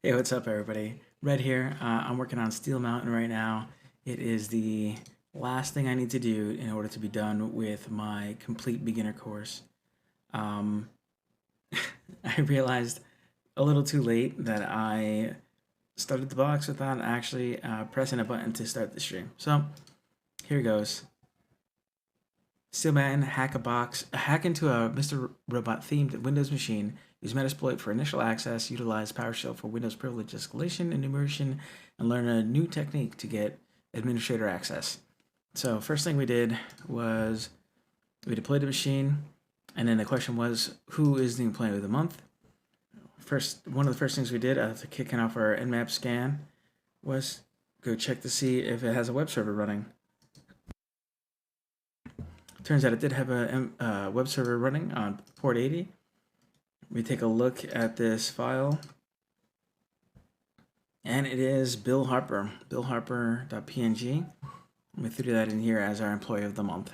Hey, what's up, everybody? Red here. I'm working on Steel Mountain right now. It is the last thing I need to do in order to be done with my complete beginner course. Um, I realized a little too late that I started the box without actually pressing a button to start the stream. So here goes. Steel Mountain, hack a box, hack into a Mr. Robot themed Windows machine. Use metasploit for initial access. Utilize PowerShell for Windows privilege escalation, enumeration, and learn a new technique to get administrator access. So first thing we did was we deployed the machine, and then the question was, who is the employee of the month? One of the first things we did after kicking off our nmap scan was go check to see if it has a web server running. Turns out it did have a web server running on port 80. We take a look at this file, and it is Bill Harper, billharper.png. We threw that in here as our employee of the month.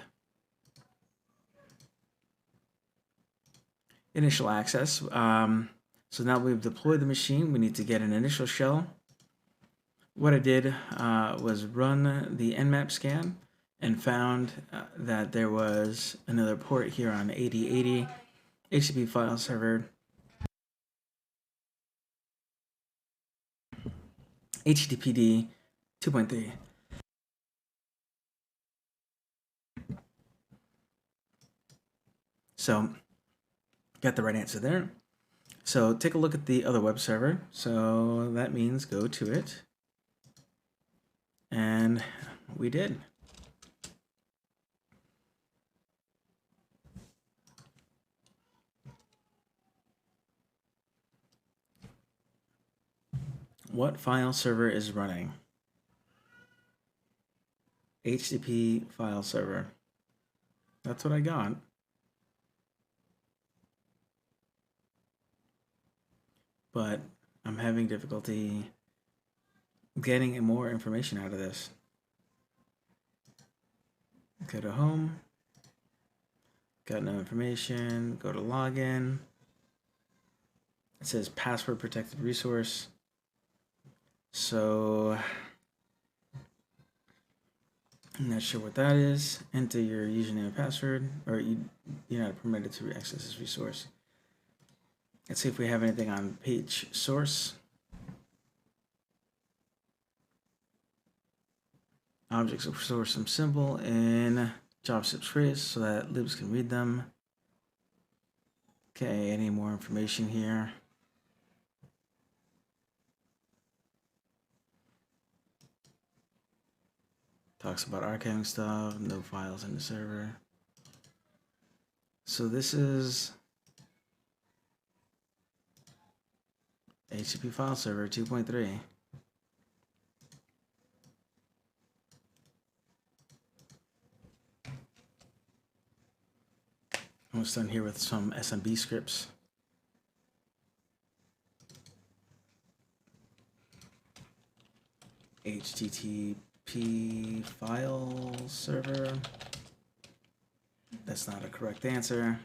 Initial access. So now we've deployed the machine. We need to get an initial shell. What I did was run the nmap scan and found that there was another port here on 8080 HTTP file server. HTTPD 2.3. So got the right answer there. So take a look at the other web server. So that means go to it. And we did. What file server is running? HTTP file server. That's what I got. But I'm having difficulty getting more information out of this. Go to home. Got no information. Go to login. It says password protected resource. So I'm not sure what that is. Enter your username and password, or you're not permitted to access this resource. Let's see if we have anything on page source. Objects of source some symbol in JavaScript phrase so that libs can read them. Okay, any more information here? Talks about archiving stuff, no files in the server. So this is HTTP file server 2.3. Almost done here with some SMB scripts. HTTP file server. That's not a correct answer.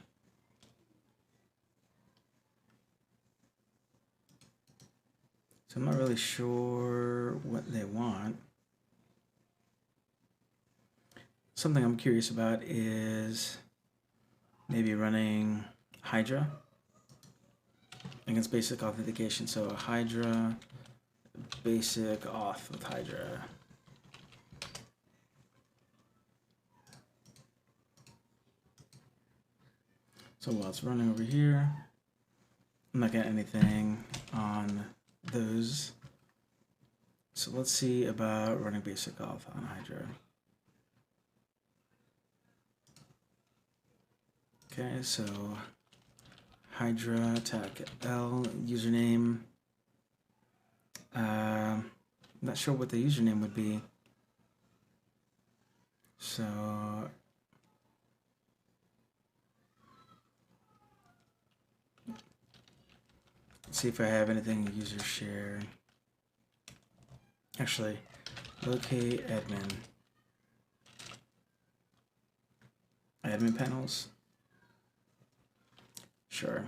So I'm not really sure what they want. Something I'm curious about is maybe running Hydra against basic authentication. So Hydra, basic auth with Hydra. So while it's running over here, I'm not getting anything on those. So let's see about running basic auth on Hydra. Okay, so Hydra attack L username. I'm not sure what the username would be. So let's see if I have anything in user share. Actually, locate admin panels. Sure.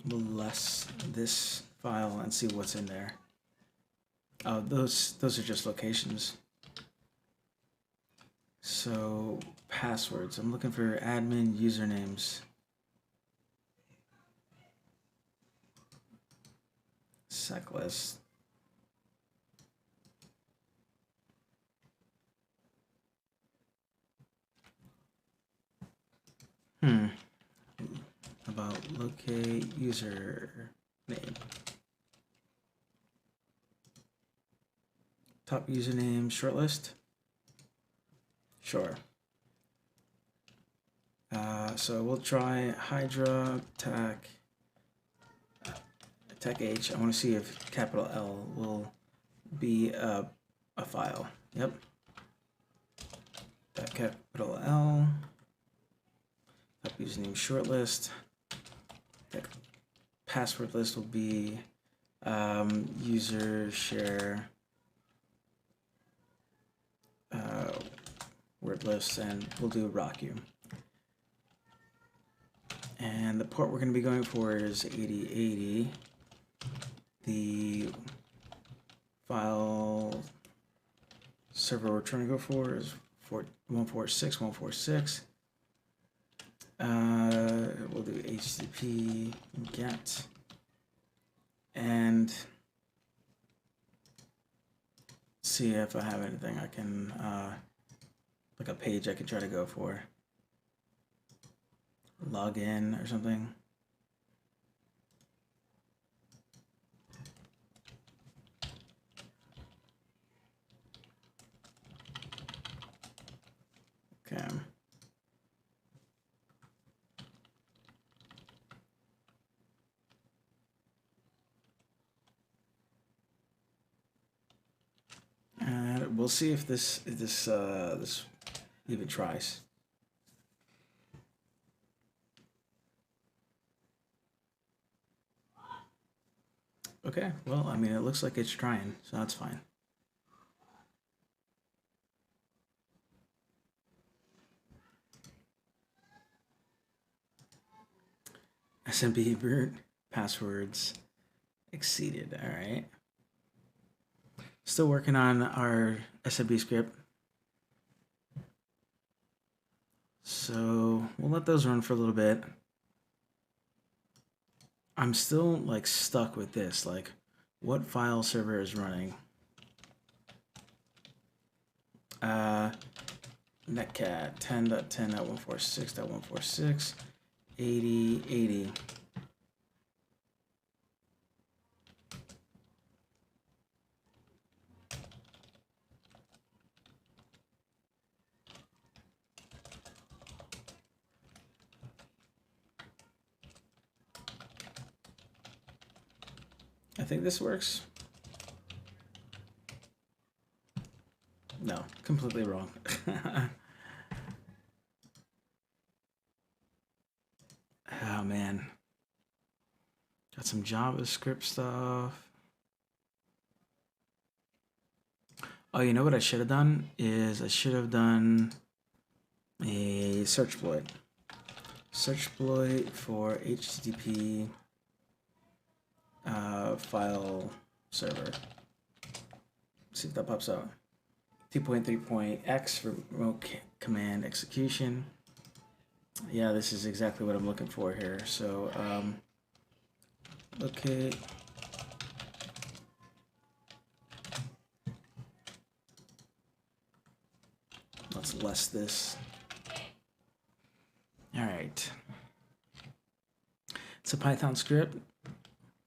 less this file and see what's in there. Oh, those are just locations. So passwords. I'm looking for admin usernames. Seclist. About locate user name. Top username shortlist. Sure. So we'll try Hydra Tech H. I want to see if capital L will be a file. Yep. That capital L. Top username shortlist. That password list will be user share word list, and we'll do rock you. And the port we're going to be going for is 8080. The file server we're trying to go for is 146.146. We'll do HTTP get and see if I have anything I can, like a page I can try to go for. Log in or something. Okay. And we'll see if this even tries. Okay, well, I mean, it looks like it's trying, so that's fine. SMB root passwords exceeded. All right. Still working on our SMB script. So we'll let those run for a little bit. I'm still like stuck with this, like what file server is running? Netcat 10.10.146.146 8080. I think this works. No, completely wrong. Oh man. Got some JavaScript stuff. Oh, you know what I should have done is I should have done a search exploit. Search exploit for HTTP file server. See if that pops out. 2.3.x for remote command execution. Yeah, this is exactly what I'm looking for here. So, okay. Let's less this. All right. It's a Python script.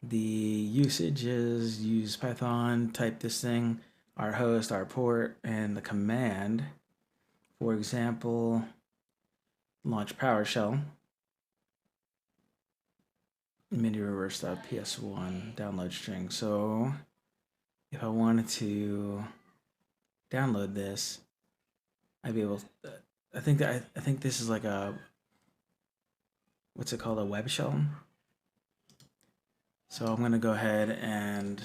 The usage is use Python, type this thing, our host, our port, and the command. For example, launch PowerShell. Mini reverse.ps1 download string. So if I wanted to download this, I'd be able to, I think this is like a, what's it called, a Webshell. So I'm gonna go ahead and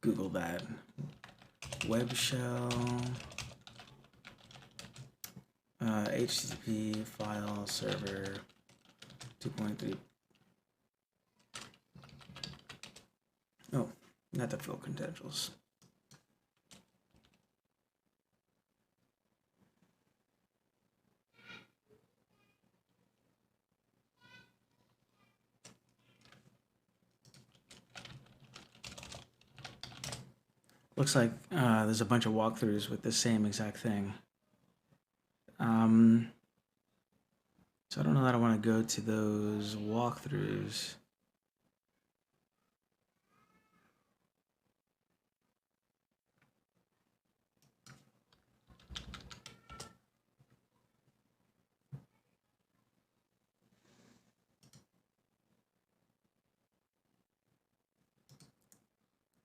Google that. Webshell HTTP file server 2.3. not the full credentials. Looks like there's a bunch of walkthroughs with the same exact thing. So I don't know that I want to go to those walkthroughs.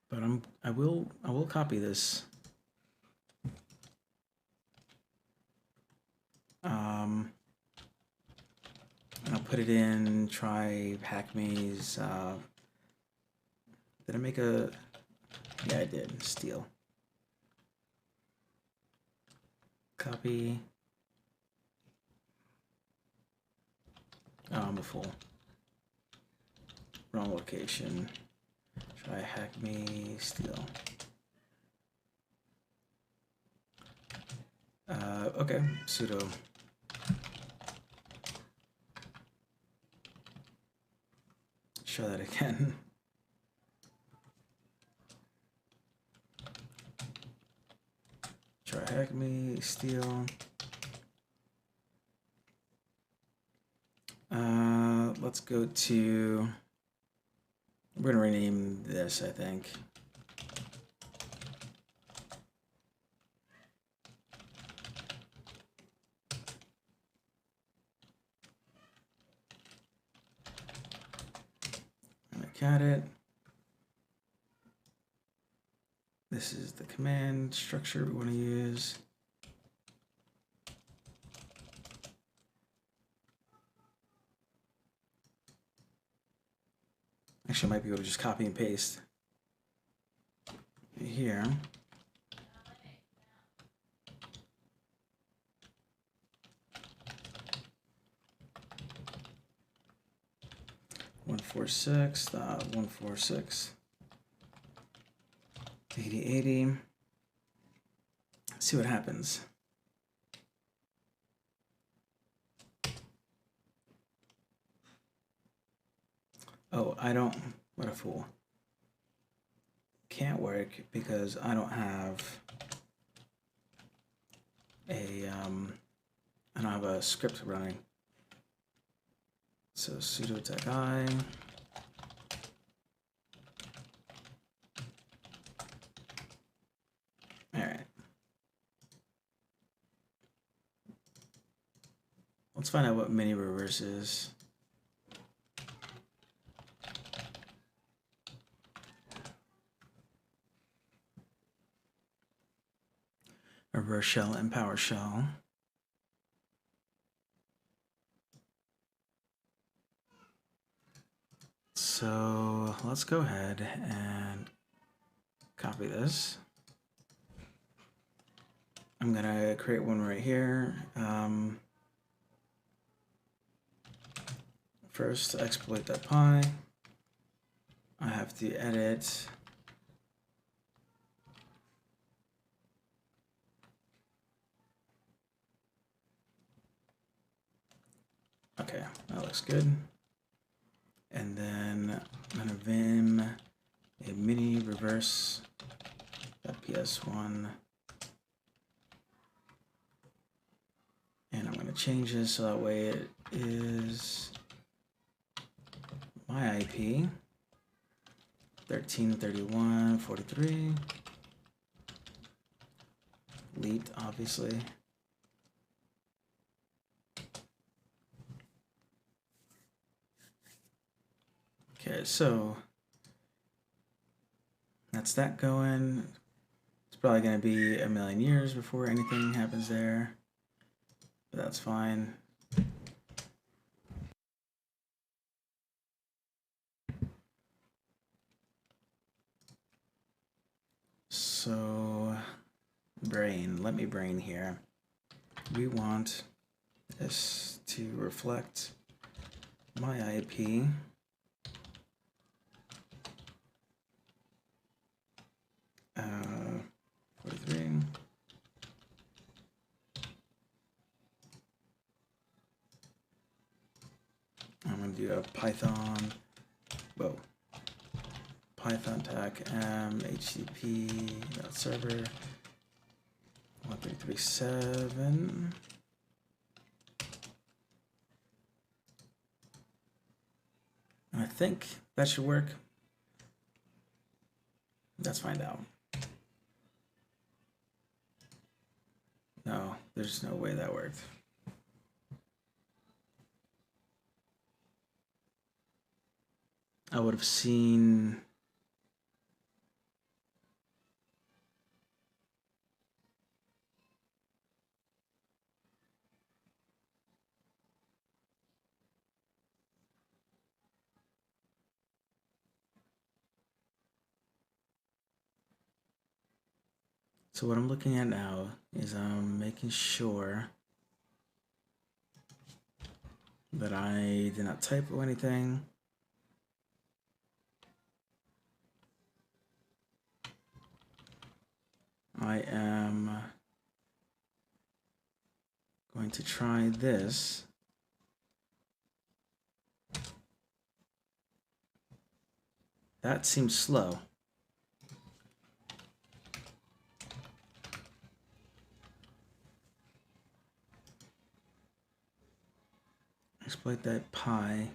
But I will copy this. And I'll put it in TryHackMe's. Did I make a? Yeah, I did. Steal. Copy. Oh, I'm a fool. Wrong location. TryHackMe. Steal. Okay. Sudo. Show that again. TryHackMe. Steal. Let's go to. We're gonna rename this, I think. Cat it. This is the command structure we want to use. Actually, I might be able to just copy and paste here. One 146.146 8080. See what happens. Oh, I don't. What a fool. Can't work because I don't have a I don't have a script running. So sudo tech I. All right. Let's find out what mini reverse is. Reverse shell and PowerShell. So let's go ahead and copy this. I'm gonna create one right here. First, exploit.py. I have to edit. Okay, that looks good. And then I'm gonna vim a mini reverse .ps1. And I'm gonna change this so that way it is my IP 1331.43. Leaped, obviously. Okay, so that's that going. It's probably going to be a million years before anything happens there, but that's fine. So let me brain here. We want this to reflect my IP. do a Python, Python tag HTTP server 1337. I think that should work. Let's find out. No, there's no way that worked. I would have seen so what I'm looking at now is I'm making sure that I did not typo anything. I am going to try this. That seems slow. Exploit that pi.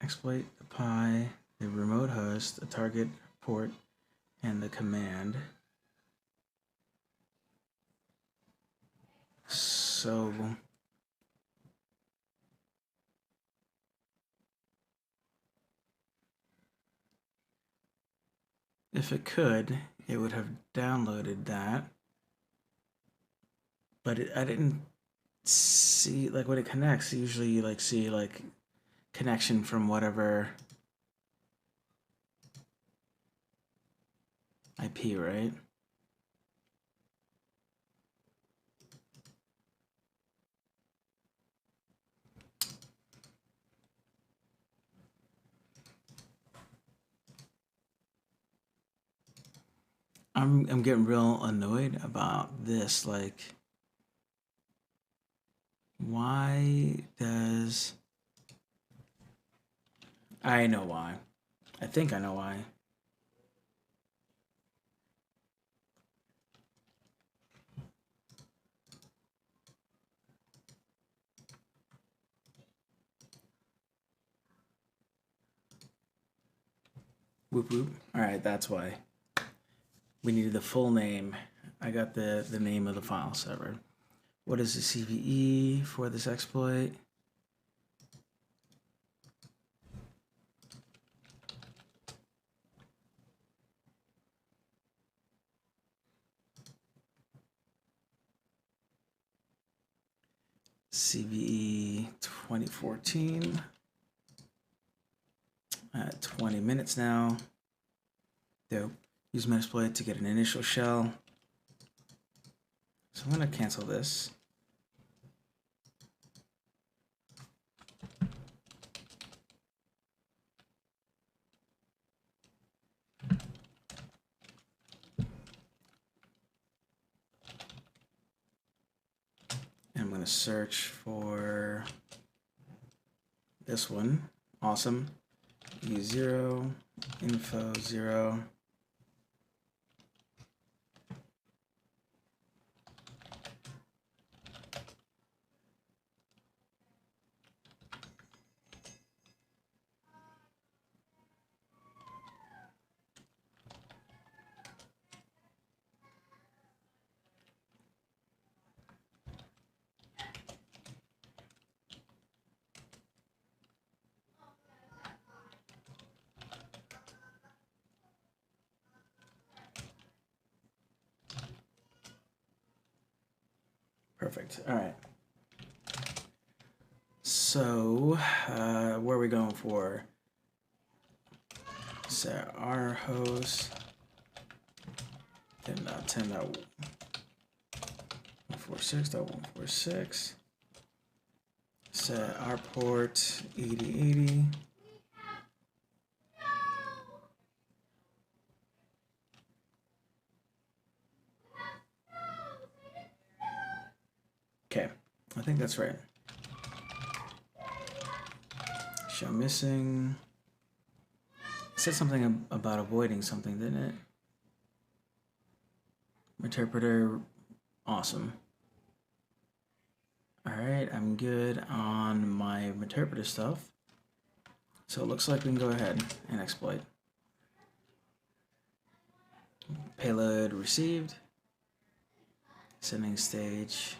Exploit the pi, the remote host, the target port, and the command. So if it could, it would have downloaded that. But I didn't see, like when it connects, usually you like see like connection from whatever IP, right? I'm getting real annoyed about this. Like, why does... I know why. I think I know why. Whoop whoop. All right, that's why. We needed the full name. I got the name of the file server. What is the CVE for this exploit? CVE 2014 at 20 minutes now. Dope. Use metasploit to get an initial shell. So I'm going to cancel this. And I'm going to search for this one. Awesome. U0, info 0. Perfect. All right. So where are we going for? Set our host 10.10.146.146. Set our port 8080. I think that's right. Show missing. It said something about avoiding something, didn't it? Interpreter, awesome. Alright, I'm good on my interpreter stuff. So it looks like we can go ahead and exploit. Payload received. Sending stage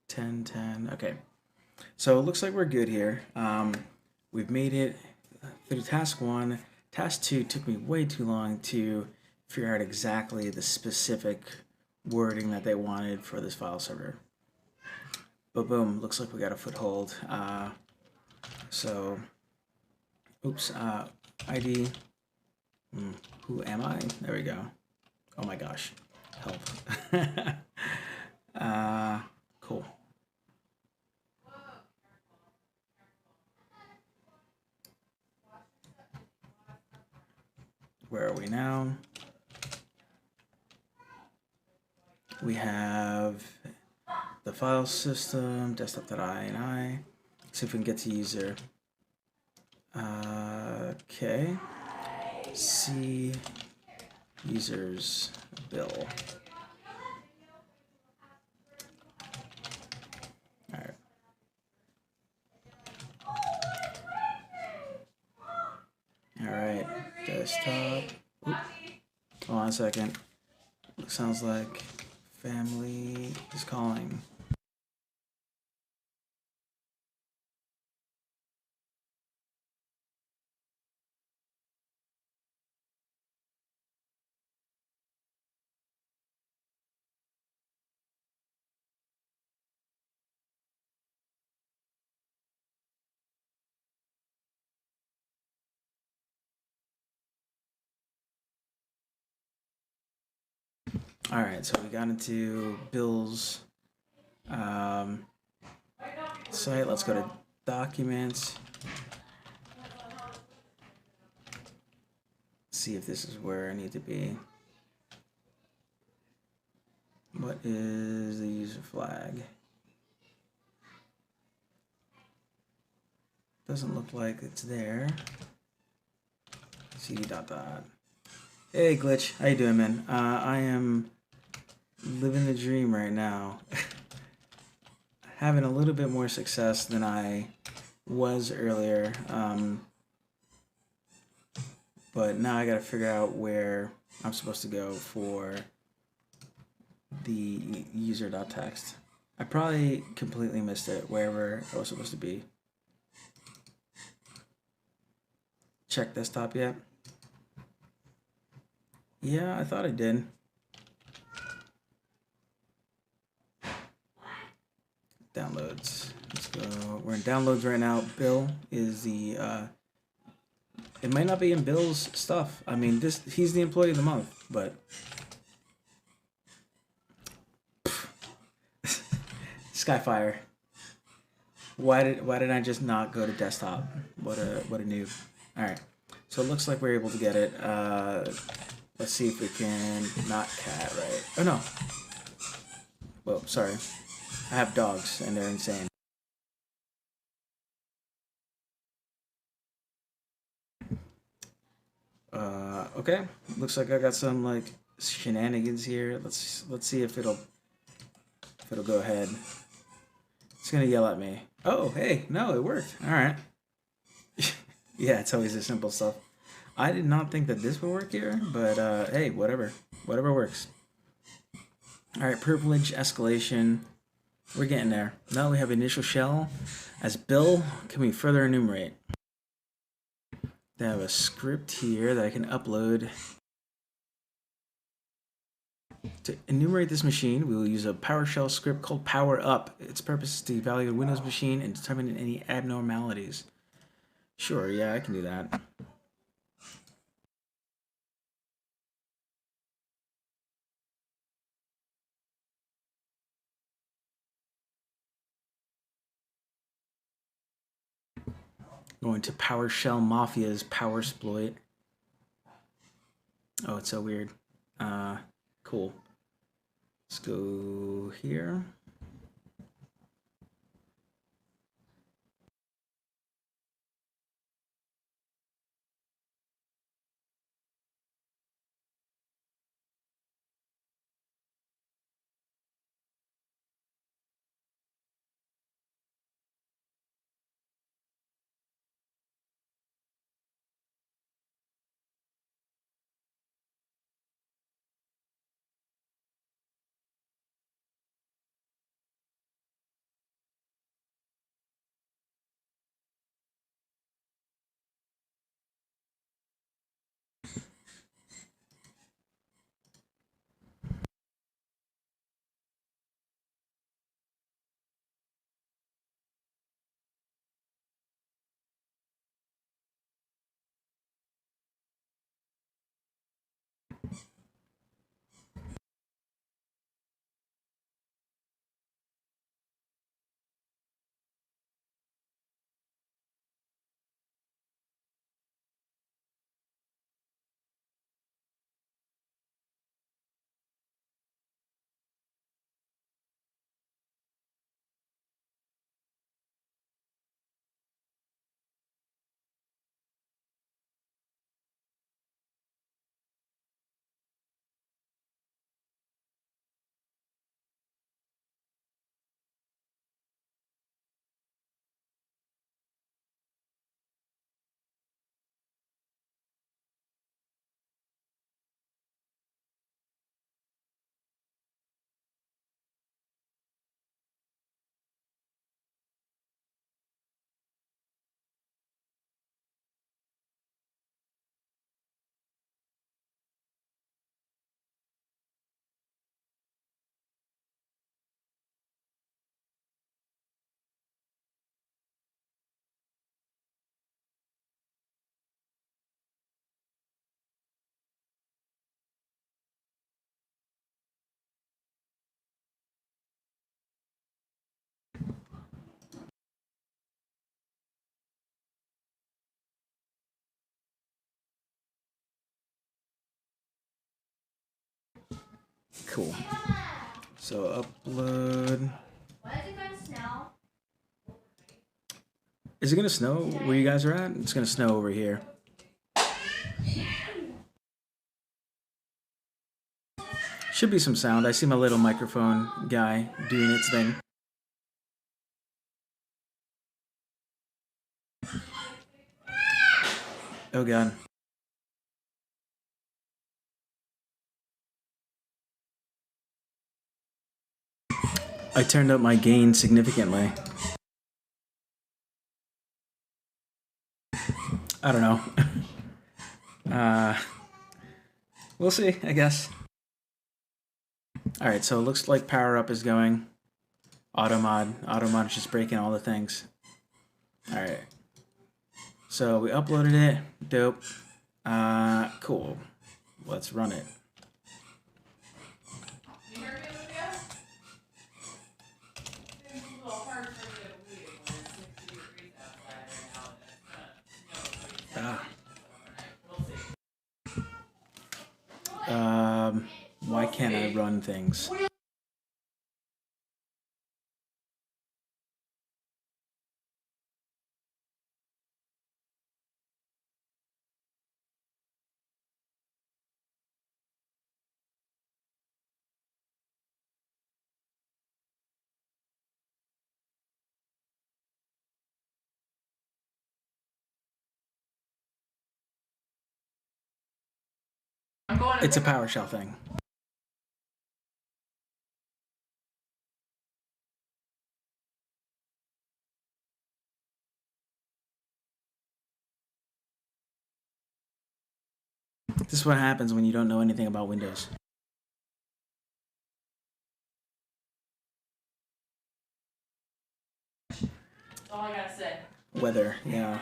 1010. Okay. So it looks like we're good here. We've made it through task 1. Task 2 took me way too long to figure out exactly the specific wording that they wanted for this file server. But boom, looks like we got a foothold. ID. Who am I? There we go. Oh my gosh, help. Cool. Where are we now? We have the file system, desktop.ini. See if we can get to user. Okay. See users bill. All right. All right. Desktop. Oop. Hold on a second. Sounds like family is calling. All right, so we got into Bill's site. Let's go to documents. See if this is where I need to be. What is the user flag? Doesn't look like it's there. cd dot dot. Hey Glitch, how you doing, man? I am living the dream right now. Having a little bit more success than I was earlier. But now I gotta figure out where I'm supposed to go for the user.txt. I probably completely missed it wherever I was supposed to be. Check desktop yet? Yeah, I thought I did. Downloads. Let's go. We're in downloads right now. Bill is the it might not be in Bill's stuff. I mean, he's the employee of the month, but Skyfire. Why did I just not go to desktop? What a noob. All right. So it looks like we're able to get it. Let's see if we can not cat, right? Oh no. Well, sorry. I have dogs and they're insane. Okay. Looks like I got some like shenanigans here. Let's see if it'll go ahead. It's gonna yell at me. Oh, hey, no, it worked. All right. Yeah, it's always the simple stuff. I did not think that this would work here, but hey, whatever works. All right, privilege escalation. We're getting there. Now we have initial shell. As Bill, can we further enumerate? They have a script here that I can upload. To enumerate this machine, we will use a PowerShell script called PowerUp. Its purpose is to evaluate a Windows machine and determine any abnormalities. Sure, yeah, I can do that. Going to PowerShell Mafia's Powersploit. Oh, it's so weird. Cool. Let's go here. Cool. So upload. Is it gonna snow where you guys are at? It's gonna snow over here. Should be some sound. I see my little microphone guy doing its thing. Oh god. I turned up my gain significantly. I don't know. We'll see, I guess. Alright, so it looks like PowerUp is going. Automod. Automod is just breaking all the things. Alright. So we uploaded it. Dope. Cool. Let's run it. Why can't I run things? It's a PowerShell thing. This is what happens when you don't know anything about Windows. That's all I gotta say. Weather, yeah.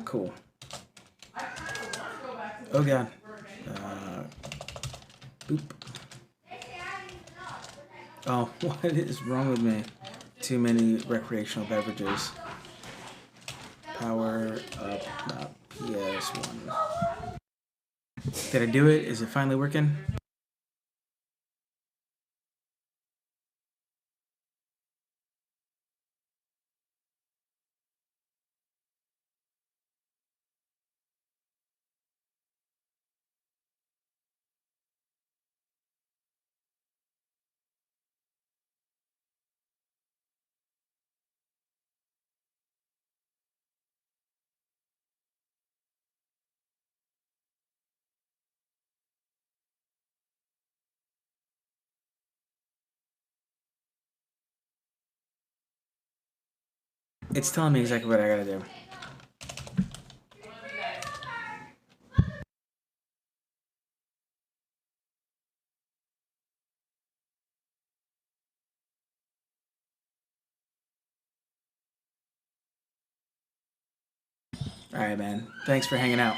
Cool. Oh god. Boop. Oh, what is wrong with me? Too many recreational beverages. PowerUp, not PS1. Did I do it? Is it finally working? It's telling me exactly what I gotta do. Alright, man. Thanks for hanging out.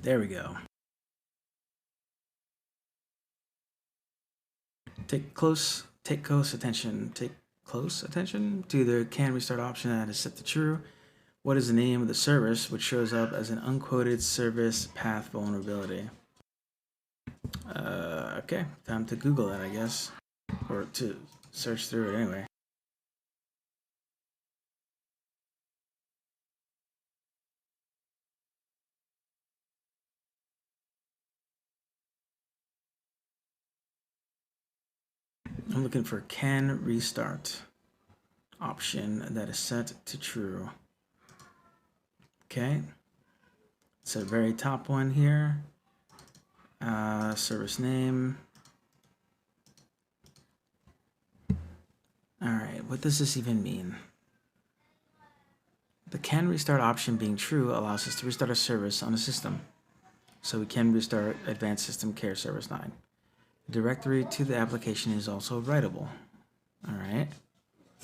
There we go. Take close attention to the can restart option that is set to true. What is the name of the service which shows up as an unquoted service path vulnerability? Okay, time to Google that, I guess, or to search through it anyway. I'm looking for can restart option that is set to true. Okay, it's a very top one here. Service name. All right, what does this even mean? The can restart option being true allows us to restart a service on a system. so we can restart Advanced System Care Service 9. The directory to the application is also writable. All right.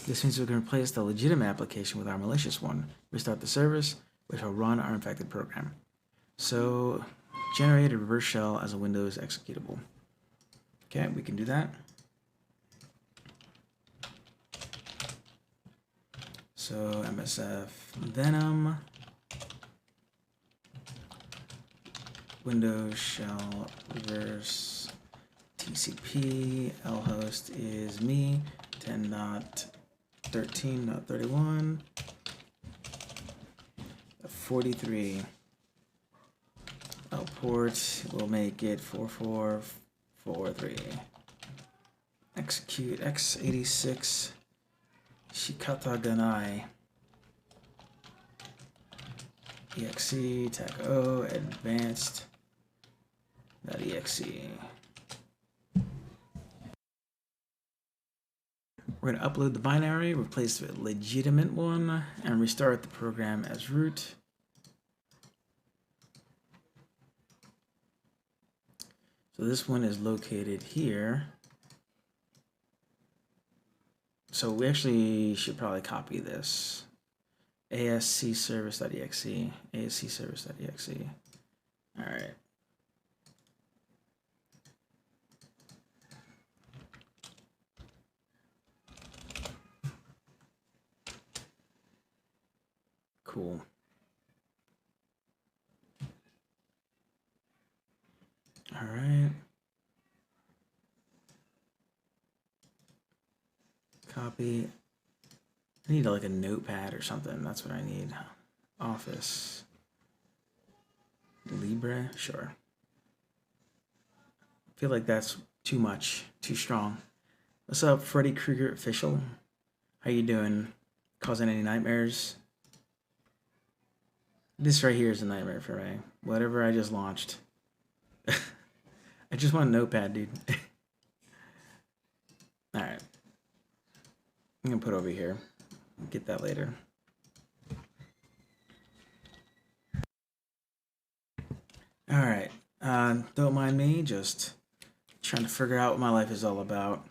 This means we can replace the legitimate application with our malicious one. Restart the service, which will run our infected program. So generate a reverse shell as a Windows executable. Okay, we can do that. So MSF Venom Windows shell reverse TCP lhost is me 10.13.31 43. Port will make it 4443. Execute x86 Shikata Ganai exe tac-o advanced.exe. We're going to upload the binary, replace the legitimate one, and restart the program as root. So this one is located here. So we actually should probably copy this. ascservice.exe, ascservice.exe. All right. Cool. All right. Copy. I need like a notepad or something. That's what I need. Office. Libre, sure. I feel like that's too much, too strong. What's up, Freddy Krueger official? How you doing? Causing any nightmares? This right here is a nightmare for me. Whatever I just launched. I just want a notepad, dude. All right. I'm gonna put it over here. Get that later. All right. Don't mind me, just trying to figure out what my life is all about.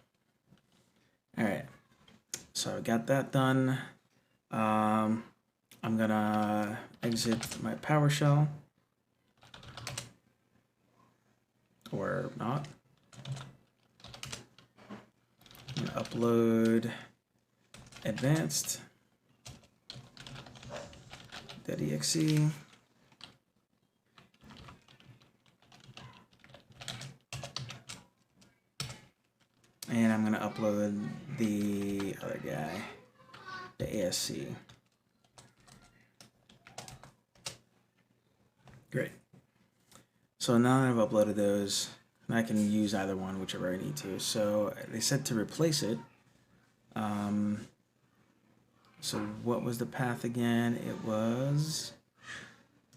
All right. So I got that done. I'm gonna exit my PowerShell. Or not. I'm gonna upload advanced.exe. And I'm gonna upload the other guy, the ASC. Great. So now that I've uploaded those, I can use either one, whichever I need to. So they said to replace it. So what was the path again? It was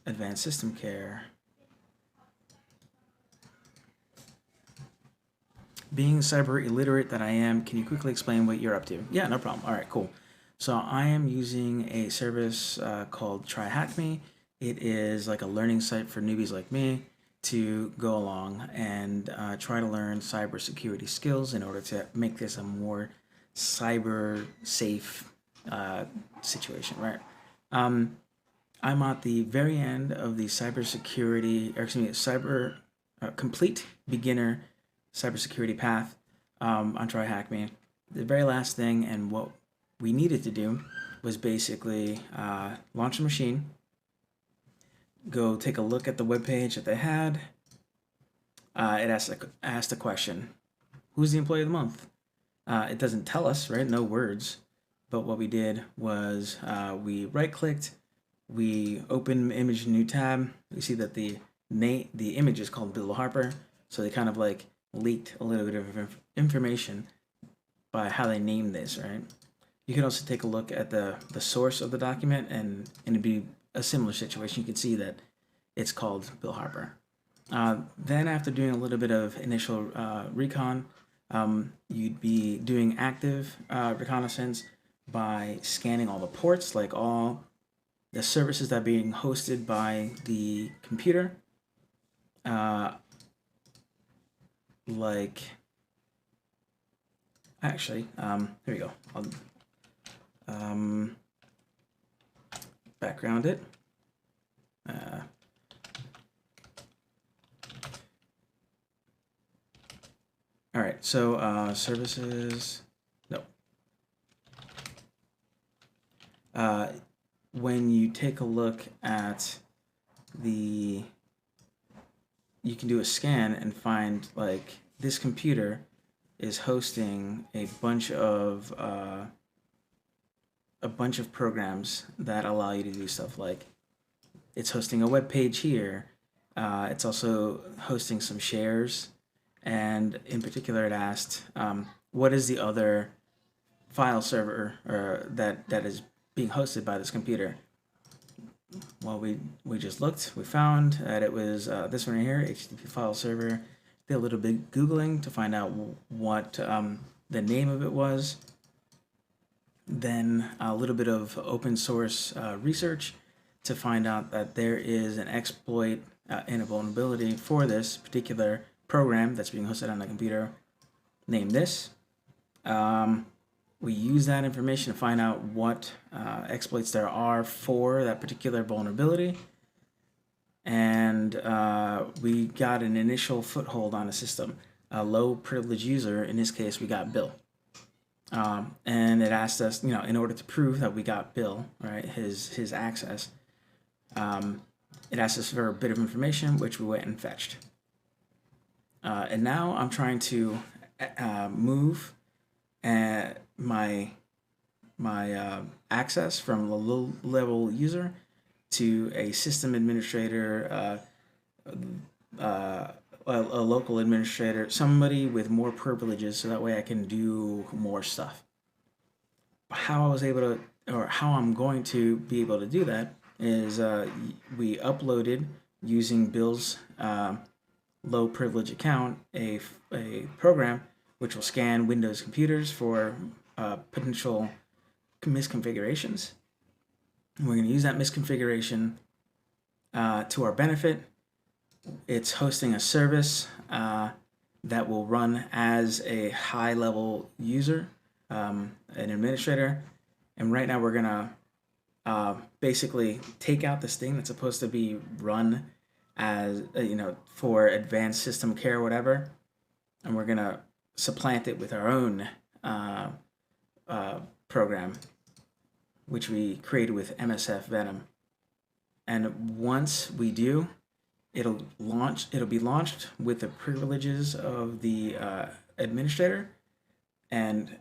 Advanced System Care. Being cyber illiterate that I am, can you quickly explain what you're up to? Yeah, no problem. All right, cool. So I am using a service called TryHackMe. It is like a learning site for newbies like me to go along and try to learn cybersecurity skills in order to make this a more cyber safe situation, right? I'm at the very end of the cybersecurity, or excuse me, complete beginner cybersecurity path on TryHackMe. The very last thing and what we needed to do was basically launch a machine, go take a look at the web page that they had. It asked a question: who's the employee of the month? It doesn't tell us, right? No words. But what we did was we right-clicked, we open image new tab. We see that the image is called Bill Harper, so they kind of like leaked a little bit of information by how they named this, right? You can also take a look at the source of the document, and it'd be a similar situation. You can see that it's called Bill Harper. Then after doing a little bit of initial recon, you'd be doing active reconnaissance by scanning all the ports, like all the services that are being hosted by the computer. like, actually, here we go. I'll background it. All right, so services, no. When you take a look at the, you can do a scan and find like this computer is hosting a bunch of programs that allow you to do stuff like it's hosting a web page here. It's also hosting some shares, and in particular, it asked what is the other file server that is being hosted by this computer. Well, we just looked. We found that it was this one right here, HTTP file server. Did a little bit Googling to find out what the name of it was. Then a little bit of open source research to find out that there is an exploit and a vulnerability for this particular program that's being hosted on the computer named this. We use that information to find out what exploits there are for that particular vulnerability. And we got an initial foothold on the system. A low privilege user, in this case, we got Bill. And it asked us, in order to prove that we got Bill, right, his access, it asked us for a bit of information, which we went and fetched. And now I'm trying to move my access from a low-level user to a system administrator, a local administrator, somebody with more privileges, so that way I can do more stuff. How I was able to, or how I'm going to be able to do that is we uploaded, using Bill's low privilege account, a program which will scan Windows computers for potential misconfigurations. And we're going to use that misconfiguration to our benefit. It's hosting a service that will run as a high-level user, an administrator. And right now we're going to basically take out this thing that's supposed to be run as, for advanced system care or whatever. And we're going to supplant it with our own program, which we created with MSF Venom. And once we do, it'll be launched with the privileges of the administrator and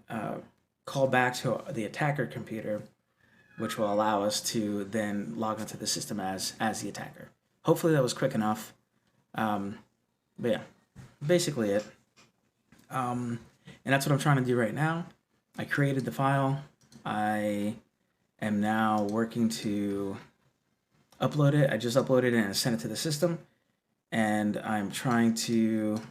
call back to the attacker computer, which will allow us to then log into the system as the attacker. Hopefully that was quick enough. But yeah, basically it. And that's what I'm trying to do right now. I created the file. I am now working to upload it. I just uploaded it and sent it to the system. And I'm trying to,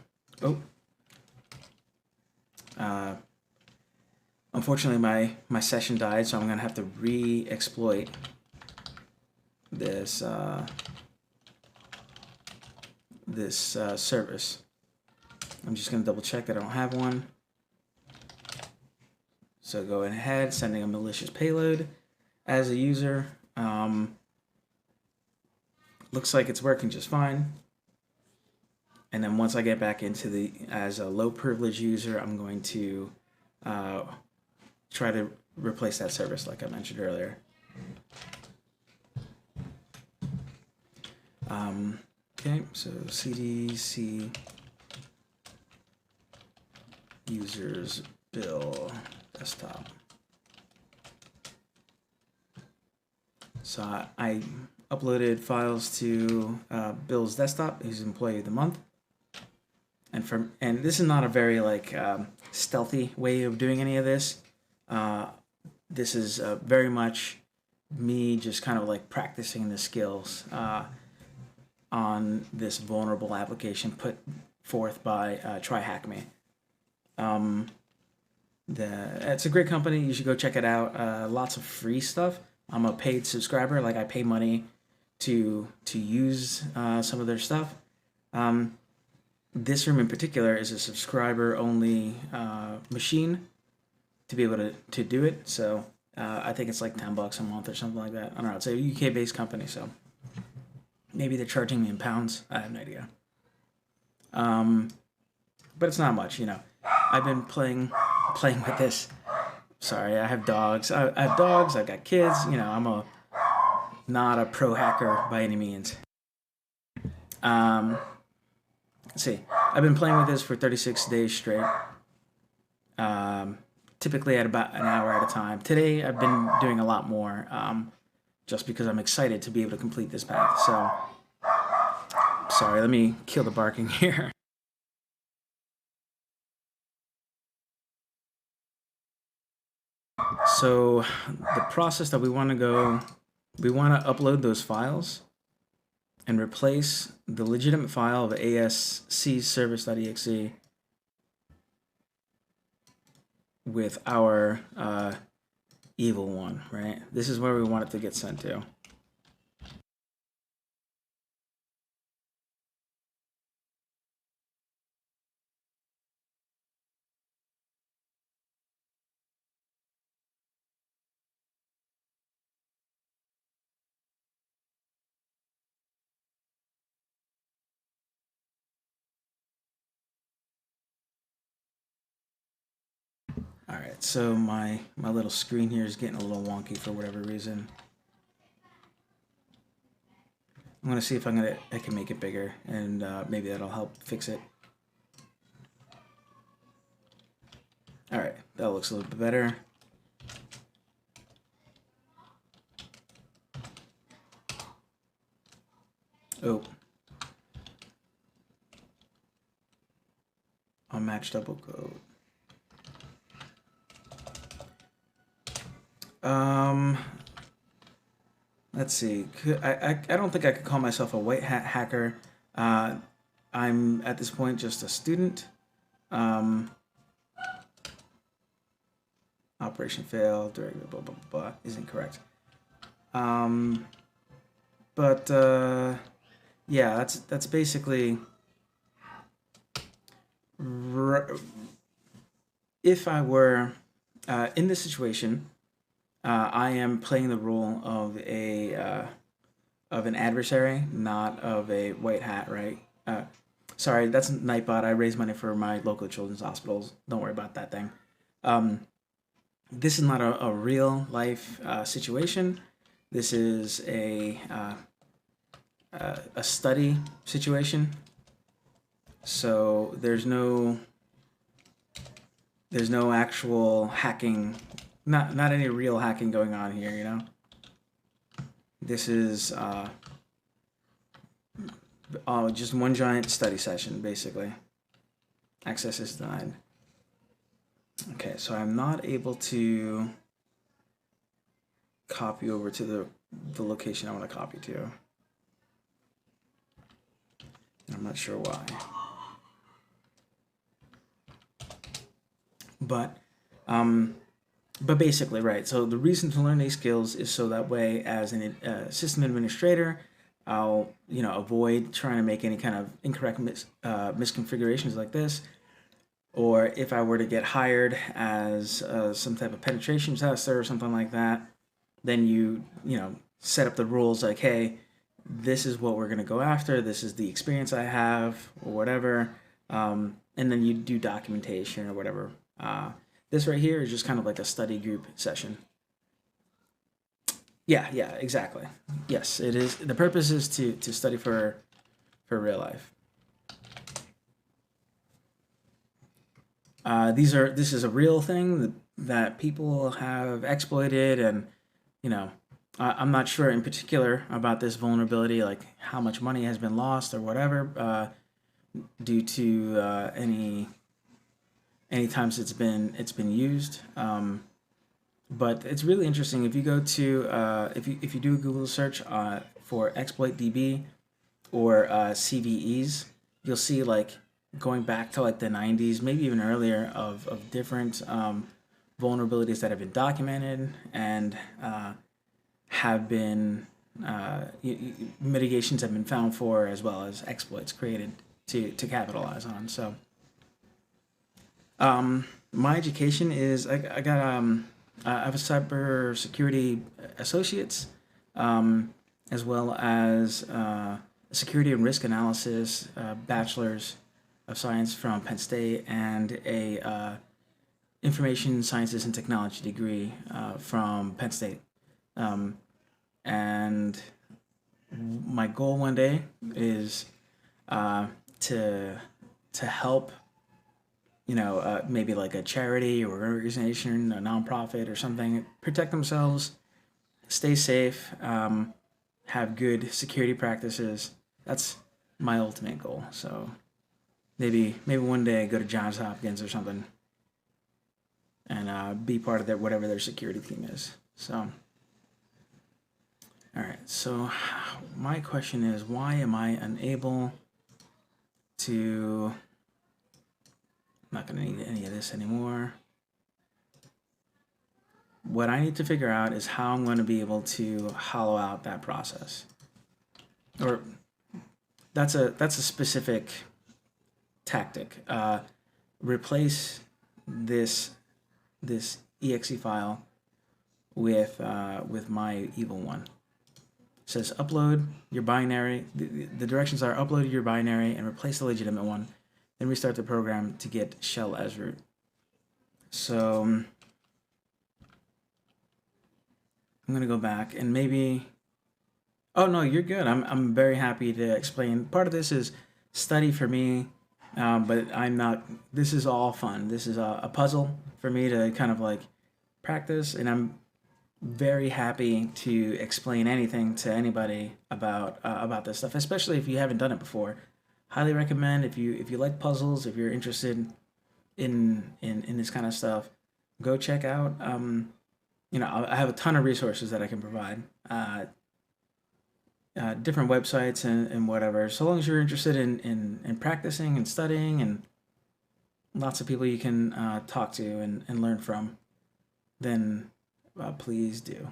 unfortunately my session died, so I'm gonna have to re-exploit this service. I'm just gonna double check that I don't have one. So go ahead, sending a malicious payload as a user. Looks like it's working just fine. And then once I get back into as a low privilege user, I'm going to try to replace that service like I mentioned earlier. Okay, so cdc users Bill desktop. So I uploaded files to Bill's desktop. He's employee of the month. And this is not a very stealthy way of doing any of this. This is very much me just kind of like practicing the skills on this vulnerable application put forth by TryHackMe. It's a great company. You should go check it out. Lots of free stuff. I'm a paid subscriber. Like I pay money to use some of their stuff. This room in particular is a subscriber-only machine to be able to do it. So I think it's like $10 a month or something like that. I don't know. It's a UK-based company, so maybe they're charging me in pounds. I have no idea. But it's not much, you know. I've been playing with this. Sorry, I have dogs. I have dogs. I've got kids. You know, I'm not a pro hacker by any means. Let's see. I've been playing with this for 36 days straight. Typically at about an hour at a time. Today I've been doing a lot more, just because I'm excited to be able to complete this path. So, sorry, let me kill the barking here. So the process that we want to upload those files and replace the legitimate file of ascservice.exe with our evil one, right? This is where we want it to get sent to. All right, so my little screen here is getting a little wonky for whatever reason. I'm gonna see if I can make it bigger, and maybe that'll help fix it. All right, that looks a little bit better. Oh, unmatched double quote. Let's see. I don't think I could call myself a white hat hacker. I'm at this point just a student. Operation failed. Blah blah blah blah isn't correct. But yeah, that's basically. If I were in this situation, I am playing the role of an adversary, not of a white hat, right? Sorry, that's Nightbot. I raise money for my local children's hospitals. Don't worry about that thing. This is not a real life situation. This is a study situation. So there's no actual hacking, not any real hacking going on here, you know. This is just one giant study session, basically. Access is denied. Okay, so I'm not able to copy over to the location I want to copy to. I'm not sure why. But basically, right, so the reason to learn these skills is so that way, as a system administrator, I'll, you know, avoid trying to make any kind of incorrect misconfigurations like this. Or if I were to get hired as some type of penetration tester or something like that, then you know, set up the rules like, hey, this is what we're going to go after, this is the experience I have, or whatever, and then you do documentation or whatever. This right here is just kind of like a study group session. Yeah, exactly. Yes, it is. The purpose is to study for real life. This is a real thing that people have exploited, and you know, I'm not sure in particular about this vulnerability, like how much money has been lost or whatever, due to any times it's been used. But it's really interesting if you go to if you do a Google search for exploit DB or CVEs, you'll see, like, going back to like the 90s, maybe even earlier, of different vulnerabilities that have been documented and have been mitigations have been found for, as well as exploits created to capitalize on. So my education is I got I have a cybersecurity associates, as well as security and risk analysis bachelor's of science from Penn State, and a information sciences and technology degree from Penn State. And my goal one day is to help, maybe like a charity or organization, a nonprofit or something, protect themselves, stay safe, have good security practices. That's my ultimate goal. So maybe one day go to Johns Hopkins or something and be part of their whatever their security team is. So, all right. So my question is, why am I unable to? I'm not going to need any of this anymore. What I need to figure out is how I'm going to be able to hollow out that process. Or that's a specific tactic. Replace this exe file with my evil one. It says upload your binary. The directions are upload your binary and replace the legitimate one. Then restart the program to get shell as root. So I'm gonna go back and maybe. Oh no, you're good. I'm very happy to explain. Part of this is study for me, but I'm not. This is all fun. This is a puzzle for me to kind of like practice, and I'm very happy to explain anything to anybody about this stuff, especially if you haven't done it before. Highly recommend if you like puzzles, if you're interested in this kind of stuff, go check out. I have a ton of resources that I can provide. Different websites and whatever. So long as you're interested in practicing and studying, and lots of people you can talk to and learn from, then please do.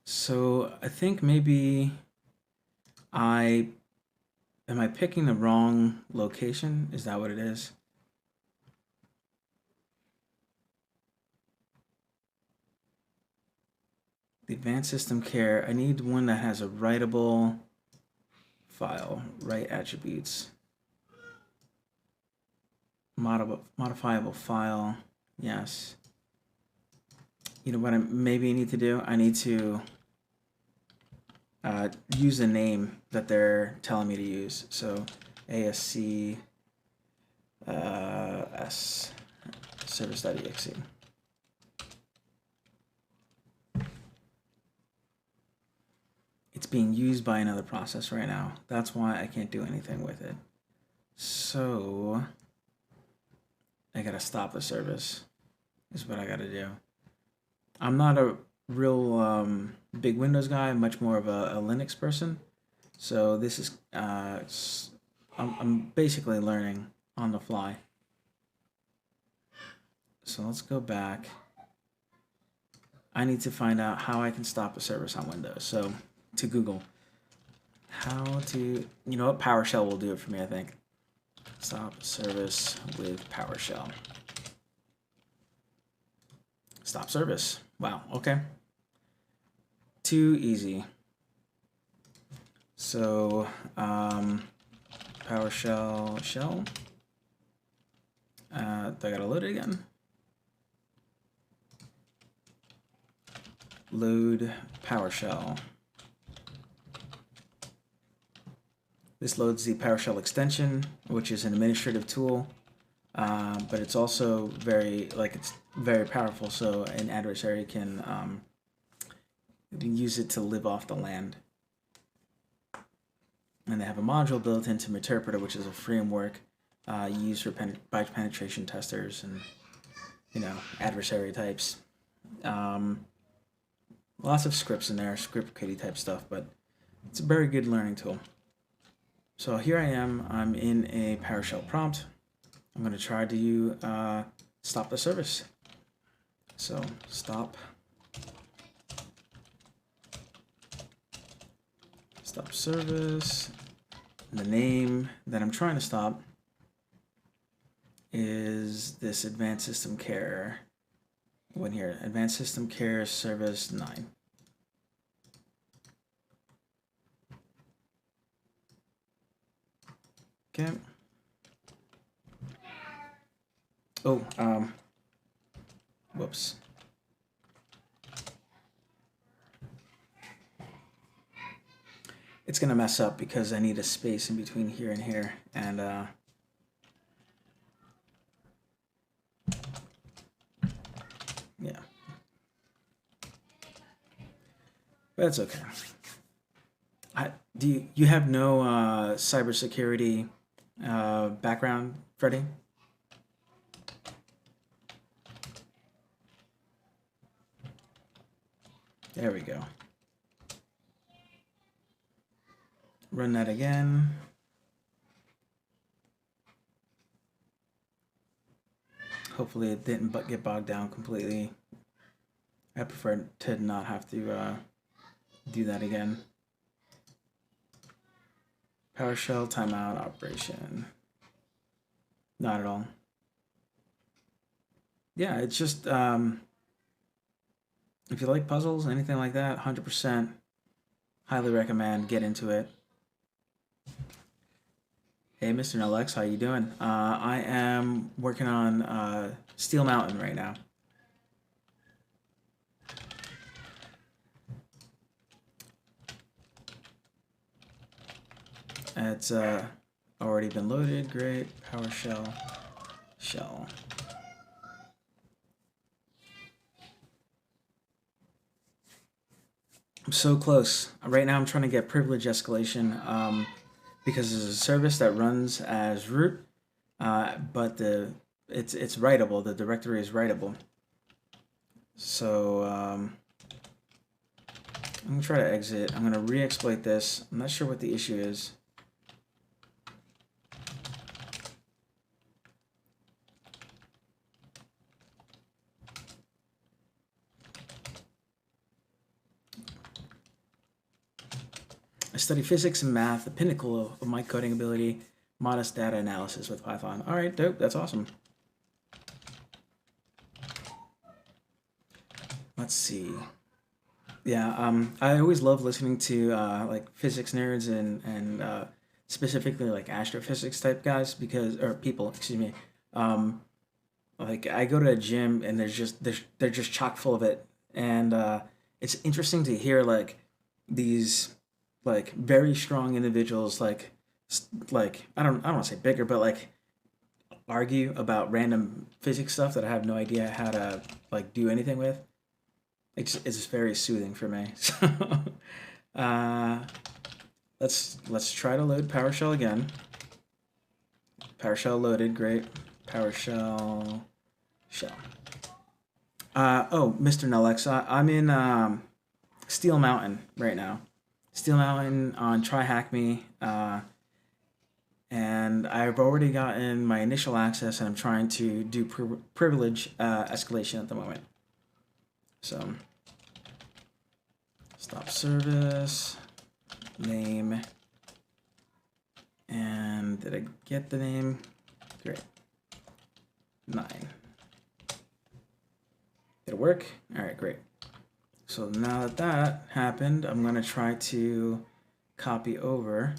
So I think maybe am I picking the wrong location? Is that what it is? The advanced system care, I need one that has a writable file, write attributes. Modifiable file, yes. You know what I maybe need to do? I need to use the name that they're telling me to use. So ASC S service.exe. It's being used by another process right now. That's why I can't do anything with it. So I gotta stop the service is what I gotta do. I'm not a real big Windows guy. I'm much more of a Linux person. So this is I'm basically learning on the fly. So let's go back. I need to find out how I can stop a service on Windows. So to Google, how to, you know what, PowerShell will do it for me, I think. Stop service with PowerShell. Stop service. Wow, okay. Too easy. So PowerShell shell. Do I gotta load it again? Load PowerShell. This loads the PowerShell extension, which is an administrative tool, but it's also it's very powerful. So an adversary can use it to live off the land. And they have a module built into Meterpreter, which is a framework used for by penetration testers and adversary types. Lots of scripts in there, script kiddie type stuff, but it's a very good learning tool. So here I am, I'm in a PowerShell prompt. I'm going to try to stop the service. So stop service. The name that I'm trying to stop is this advanced system care one here, advanced system care service 9. Okay. Oh, whoops. It's gonna mess up because I need a space in between here and here, and yeah, but it's okay. Do you have no cybersecurity background, Freddie? There we go. Run that again. Hopefully it didn't get bogged down completely. I prefer to not have to do that again. PowerShell timeout operation. Not at all. Yeah, it's just if you like puzzles, anything like that, 100% highly recommend get into it. Hey, Mr. Nlex, how you doing? I am working on Steel Mountain right now. It's already been loaded. Great. PowerShell shell. I'm so close. Right now I'm trying to get privilege escalation because it's a service that runs as root, but it's writable. The directory is writable. So I'm gonna try to exit. I'm gonna re-exploit this. I'm not sure what the issue is. I study physics and math, the pinnacle of my coding ability, modest data analysis with Python. All right, dope. That's awesome. Let's see. Yeah, I always love listening to like physics nerds and specifically like astrophysics type guys or people, excuse me. Like I go to a gym and they're just chock full of it, and it's interesting to hear like these like very strong individuals like I don't want to say bigger, but like argue about random physics stuff that I have no idea how to like do anything with. It's very soothing for me. So let's try to load PowerShell again. PowerShell loaded, great. PowerShell shell. Oh, Mr. Nlex, I'm in Steel Mountain right now. Steel Mountain on TryHackMe, and I've already gotten my initial access, and I'm trying to do privilege escalation at the moment. So, stop service, name, and did I get the name? Great. 9. Did it work? All right, great. So now that that happened, I'm going to try to copy over.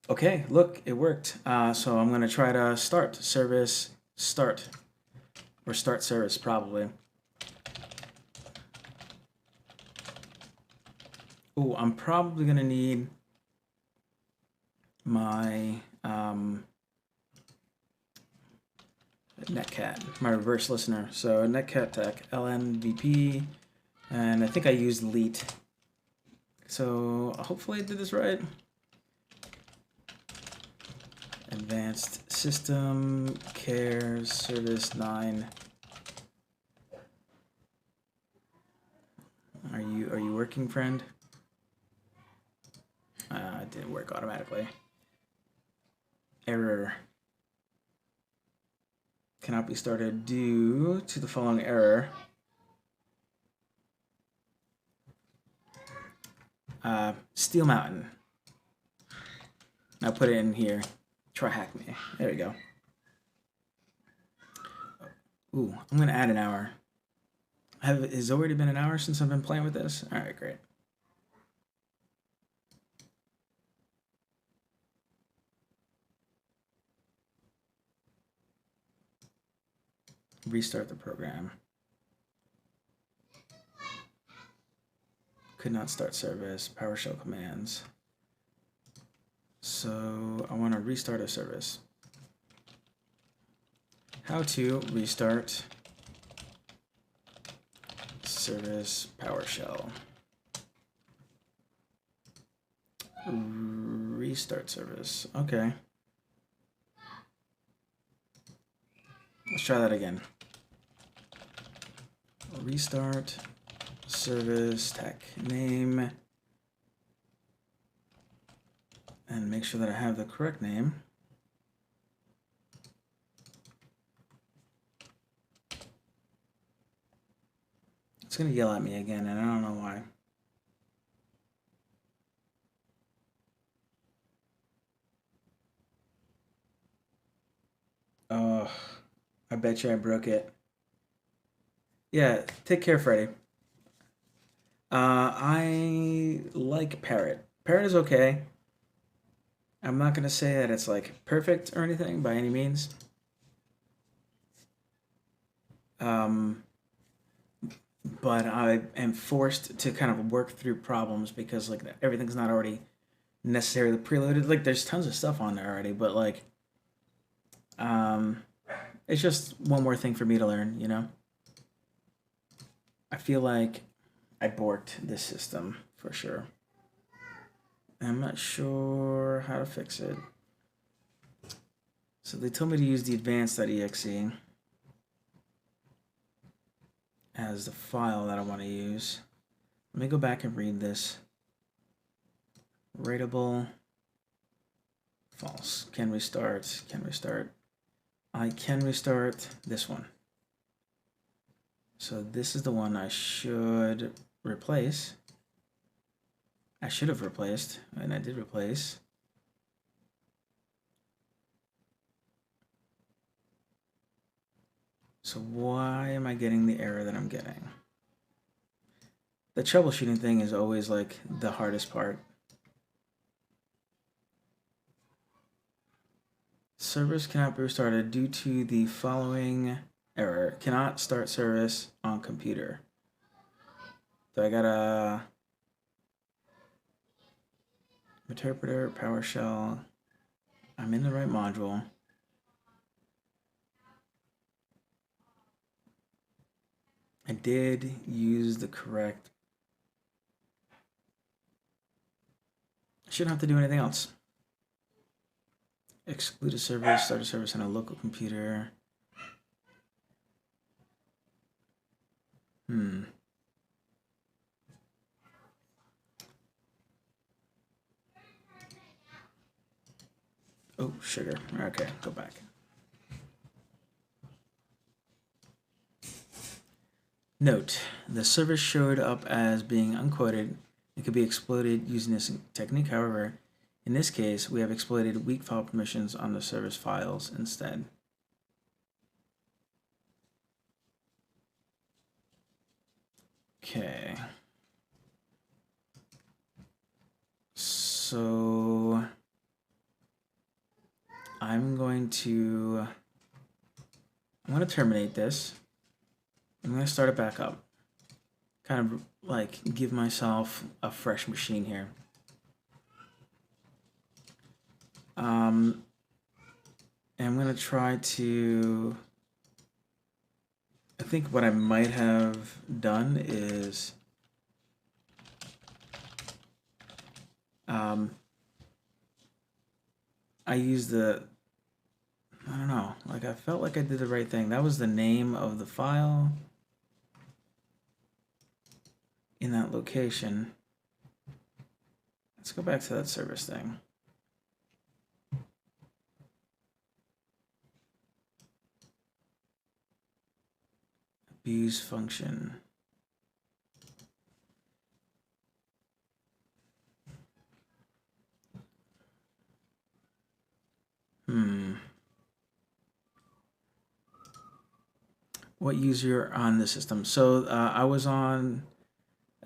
Okay, look, it worked. So I'm going to try to start service, start, or start service probably. Oh, I'm probably going to need my Netcat, my reverse listener. So Netcat tech LNVP, and I think I used Leet. So hopefully I did this right. Advanced System Care Service 9. working, friend? It didn't work automatically. Error. Cannot be started due to the following error. Steel Mountain. Now put it in here. TryHackMe. There we go. Ooh, I'm gonna add an hour. It's already been an hour since I've been playing with this? Alright, great. Restart the program. Could not start service. PowerShell commands. So I want to restart a service. How to restart service PowerShell. Restart service. Okay. Let's try that again. Restart service tech name, and make sure that I have the correct name. It's gonna yell at me again, and I don't know why. Oh, I bet you I broke it. Yeah, take care, Freddy. I like Parrot. Parrot is okay. I'm not gonna say that it's like perfect or anything by any means. But I am forced to kind of work through problems because like everything's not already necessarily preloaded. Like there's tons of stuff on there already, but like it's just one more thing for me to learn, you know? I feel like I borked this system for sure. I'm not sure how to fix it. So they told me to use the advanced.exe as the file that I want to use. Let me go back and read this. Rateable, false. Can restart, can restart. I can restart this one. So this is the one I should replace. I should have replaced, and I did replace. So why am I getting the error that I'm getting? The troubleshooting thing is always like the hardest part. Service cannot be restarted due to the following error. Cannot start service on computer. So I gotta interpreter, PowerShell. I'm in the right module. I did use the correct. I shouldn't have to do anything else. Exclude a service, start a service on a local computer. Oh, sugar. Okay, go back. Note, the service showed up as being unquoted. It could be exploited using this technique. However, in this case, we have exploited weak file permissions on the service files instead. Okay. So I'm going to terminate this. I'm going to start it back up. Kind of like give myself a fresh machine here. And I'm going to try to... I think what I might have done is... I used the... I don't know. Like, I felt like I did the right thing. That was the name of the file. in that location. Let's go back to that service thing. Abuse function. What user on the system? So I was on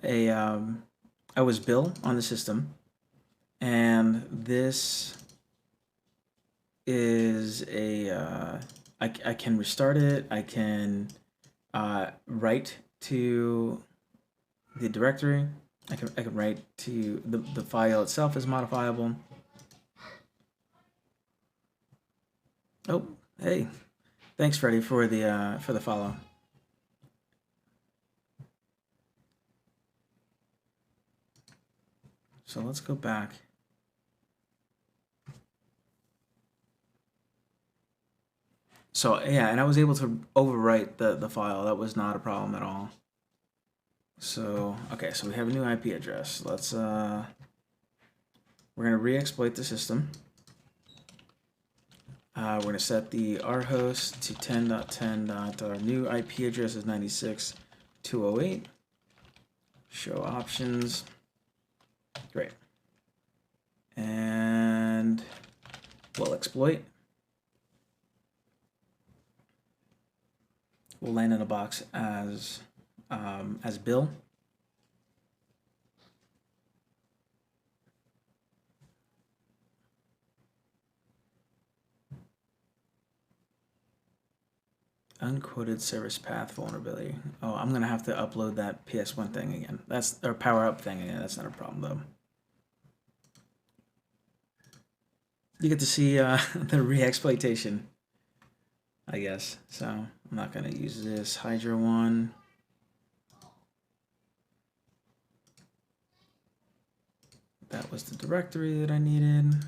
a, I was Bill on the system, and this is a, I can restart it. I can write to the directory. I can write to the file itself is modifiable. Oh, hey, thanks, Freddie, for the follow. So let's go back. So yeah, and I was able to overwrite the file. That was not a problem at all. So okay, so we have a new IP address. Let's we're gonna re-exploit the system. We're gonna set the rhost to 10.10. Our new IP address is 96.208. Show options. Great. And we'll exploit. We'll land in a box as Bill. Unquoted service path vulnerability. Oh, I'm gonna have to upload that PS1 thing again. That's or PowerUp thing again. That's not a problem though. You get to see the re-exploitation, I guess. So I'm not gonna use this Hydra one. That was the directory that I needed.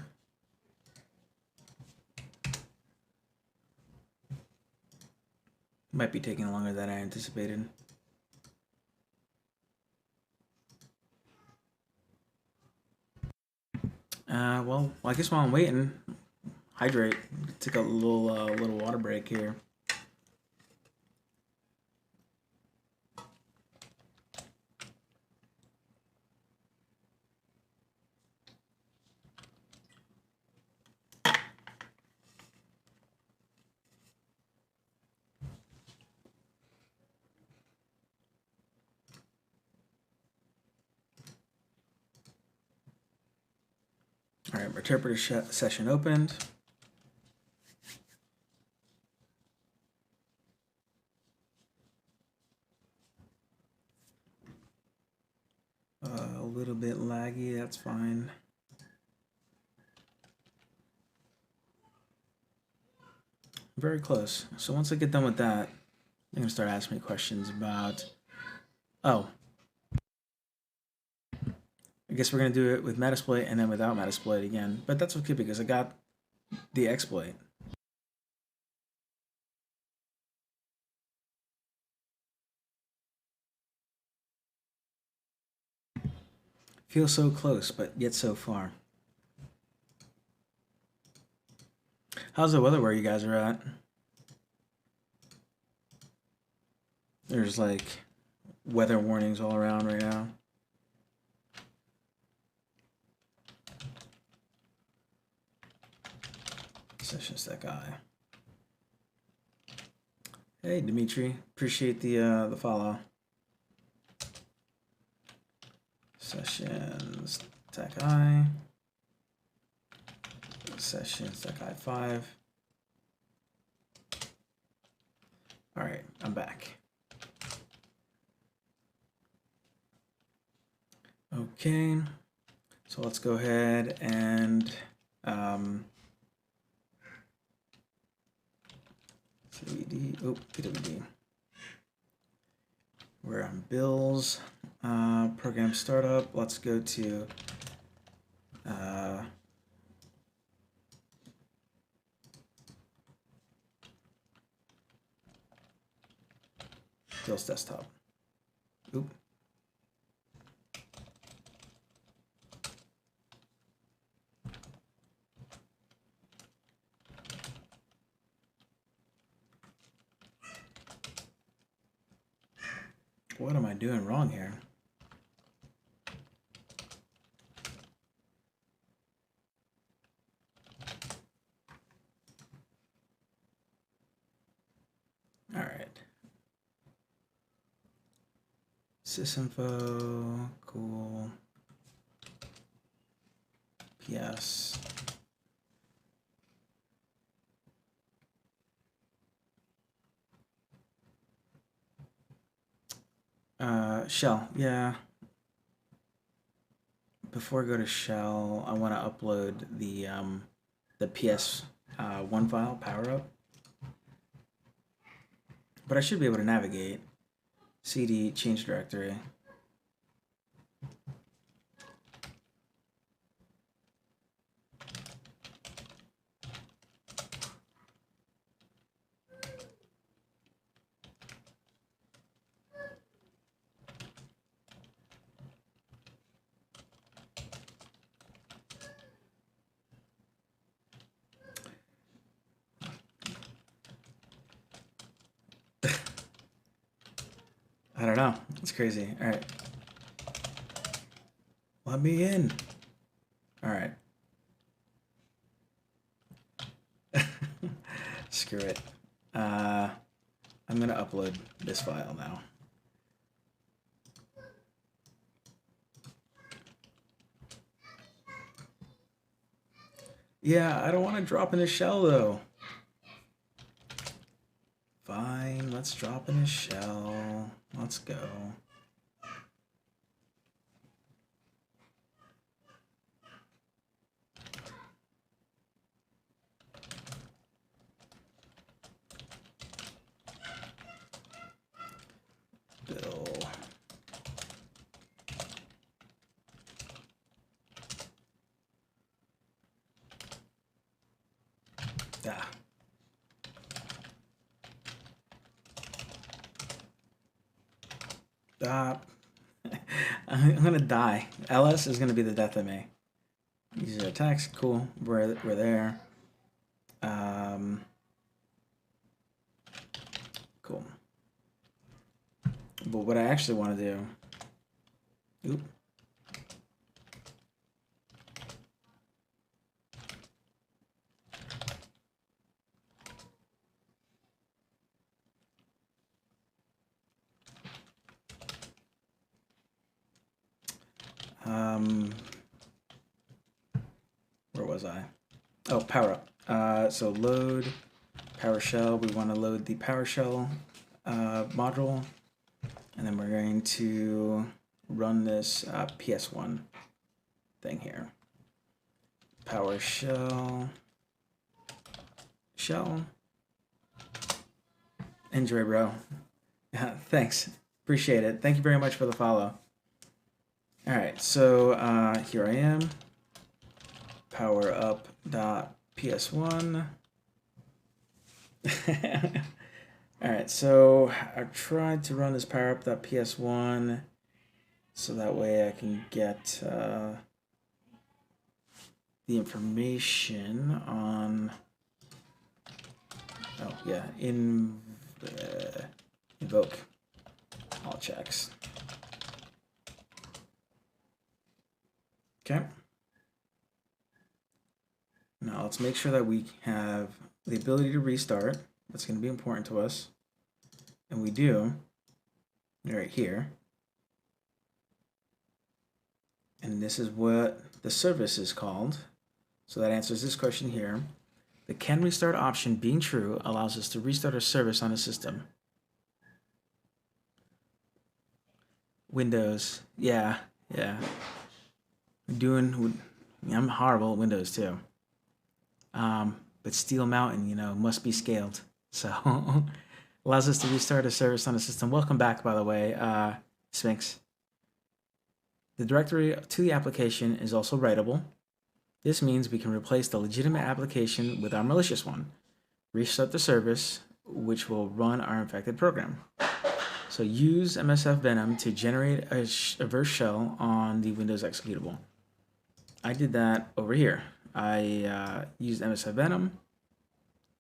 Might be taking longer than I anticipated. Well, I guess while I'm waiting, hydrate. Take a little water break here. All right, interpreter session opened. A little bit laggy, that's fine. Very close. So once I get done with that, I'm gonna start asking me questions about, oh, I guess we're gonna do it with metasploit and then without metasploit again, but that's okay because I got the exploit. Feels so close, but yet so far. How's the weather where you guys are at? There's like weather warnings all around right now. Sessions that guy. Hey Dimitri, appreciate the follow. Sessions tech I. Sessions tech I 5. All right, I'm back. Okay, so let's go ahead and PWD. We're on Bill's program startup. Let's go to Bill's desktop. Oop. What am I doing wrong here? All right. Sysinfo, cool. PS. Shell, yeah. Before I go to shell, I want to upload the PS1 file, PowerUp. But I should be able to navigate. CD, change directory. I don't know. It's crazy. All right. Let me in. All right. Screw it. I'm going to upload this file now. Yeah, I don't want to drop in a shell though. Fine, let's drop in a shell. Let's go. Bill. Ah. Stop. I'm gonna die. LS is gonna be the death of me. These are attacks. Cool. We're there. Cool. But what I actually want to do. Oop. Where was I? Oh, PowerUp. So load PowerShell. We want to load the PowerShell module, and then we're going to run this PS1 thing here. PowerShell shell. Enjoy, bro. Yeah, thanks. Appreciate it. Thank you very much for the follow. All right, so here I am. PowerUp.ps1. All right, so I tried to run this PowerUp.ps1 so that way I can get the information on, oh yeah, invoke all checks. Okay. Now let's make sure that we have the ability to restart. That's going to be important to us. And we do right here. And this is what the service is called. So that answers this question here. The can restart option being true allows us to restart a service on a system. Windows, yeah. I'm horrible at Windows too. But Steel Mountain, must be scaled. So allows us to restart a service on a system. Welcome back, by the way, Sphinx. The directory to the application is also writable. This means we can replace the legitimate application with our malicious one. Restart the service, which will run our infected program. So use MSF Venom to generate a reverse shell on the Windows executable. I did that over here. I used MSF Venom.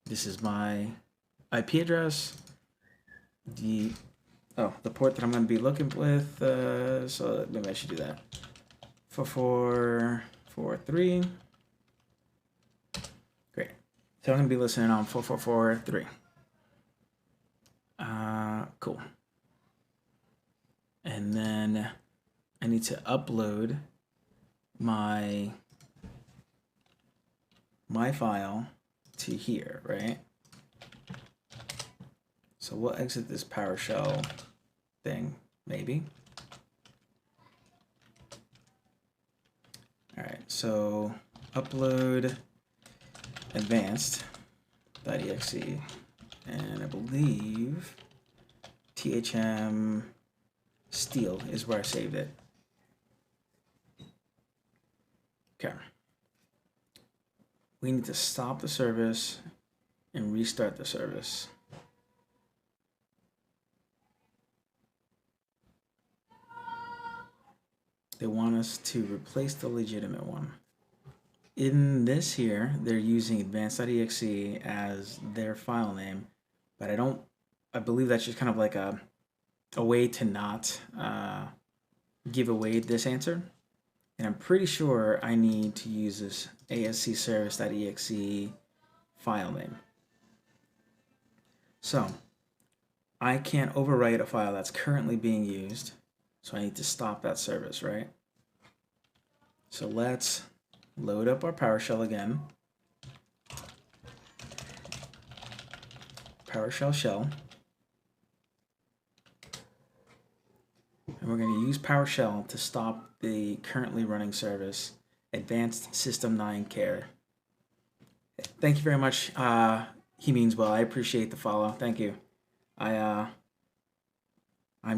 This is my IP address. The oh, the port that I'm going to be looking with, so maybe I should do that. 4443. Great. So I'm going to be listening on 4443. Cool. And then I need to upload my file to here, right? So we'll exit this PowerShell thing, maybe. All right, so upload advanced.exe, and I believe THM Steel is where I saved it. Okay. We need to stop the service and restart the service. They want us to replace the legitimate one. In this here, they're using advanced.exe as their file name, but I believe that's just kind of like a way to not give away this answer. And I'm pretty sure I need to use this ascservice.exe file name. So I can't overwrite a file that's currently being used, so I need to stop that service, right? So let's load up our PowerShell again. PowerShell shell. And we're going to use PowerShell to stop the currently running service, Advanced System 9 Care. Thank you very much. He means well. I appreciate the follow. Thank you. I'm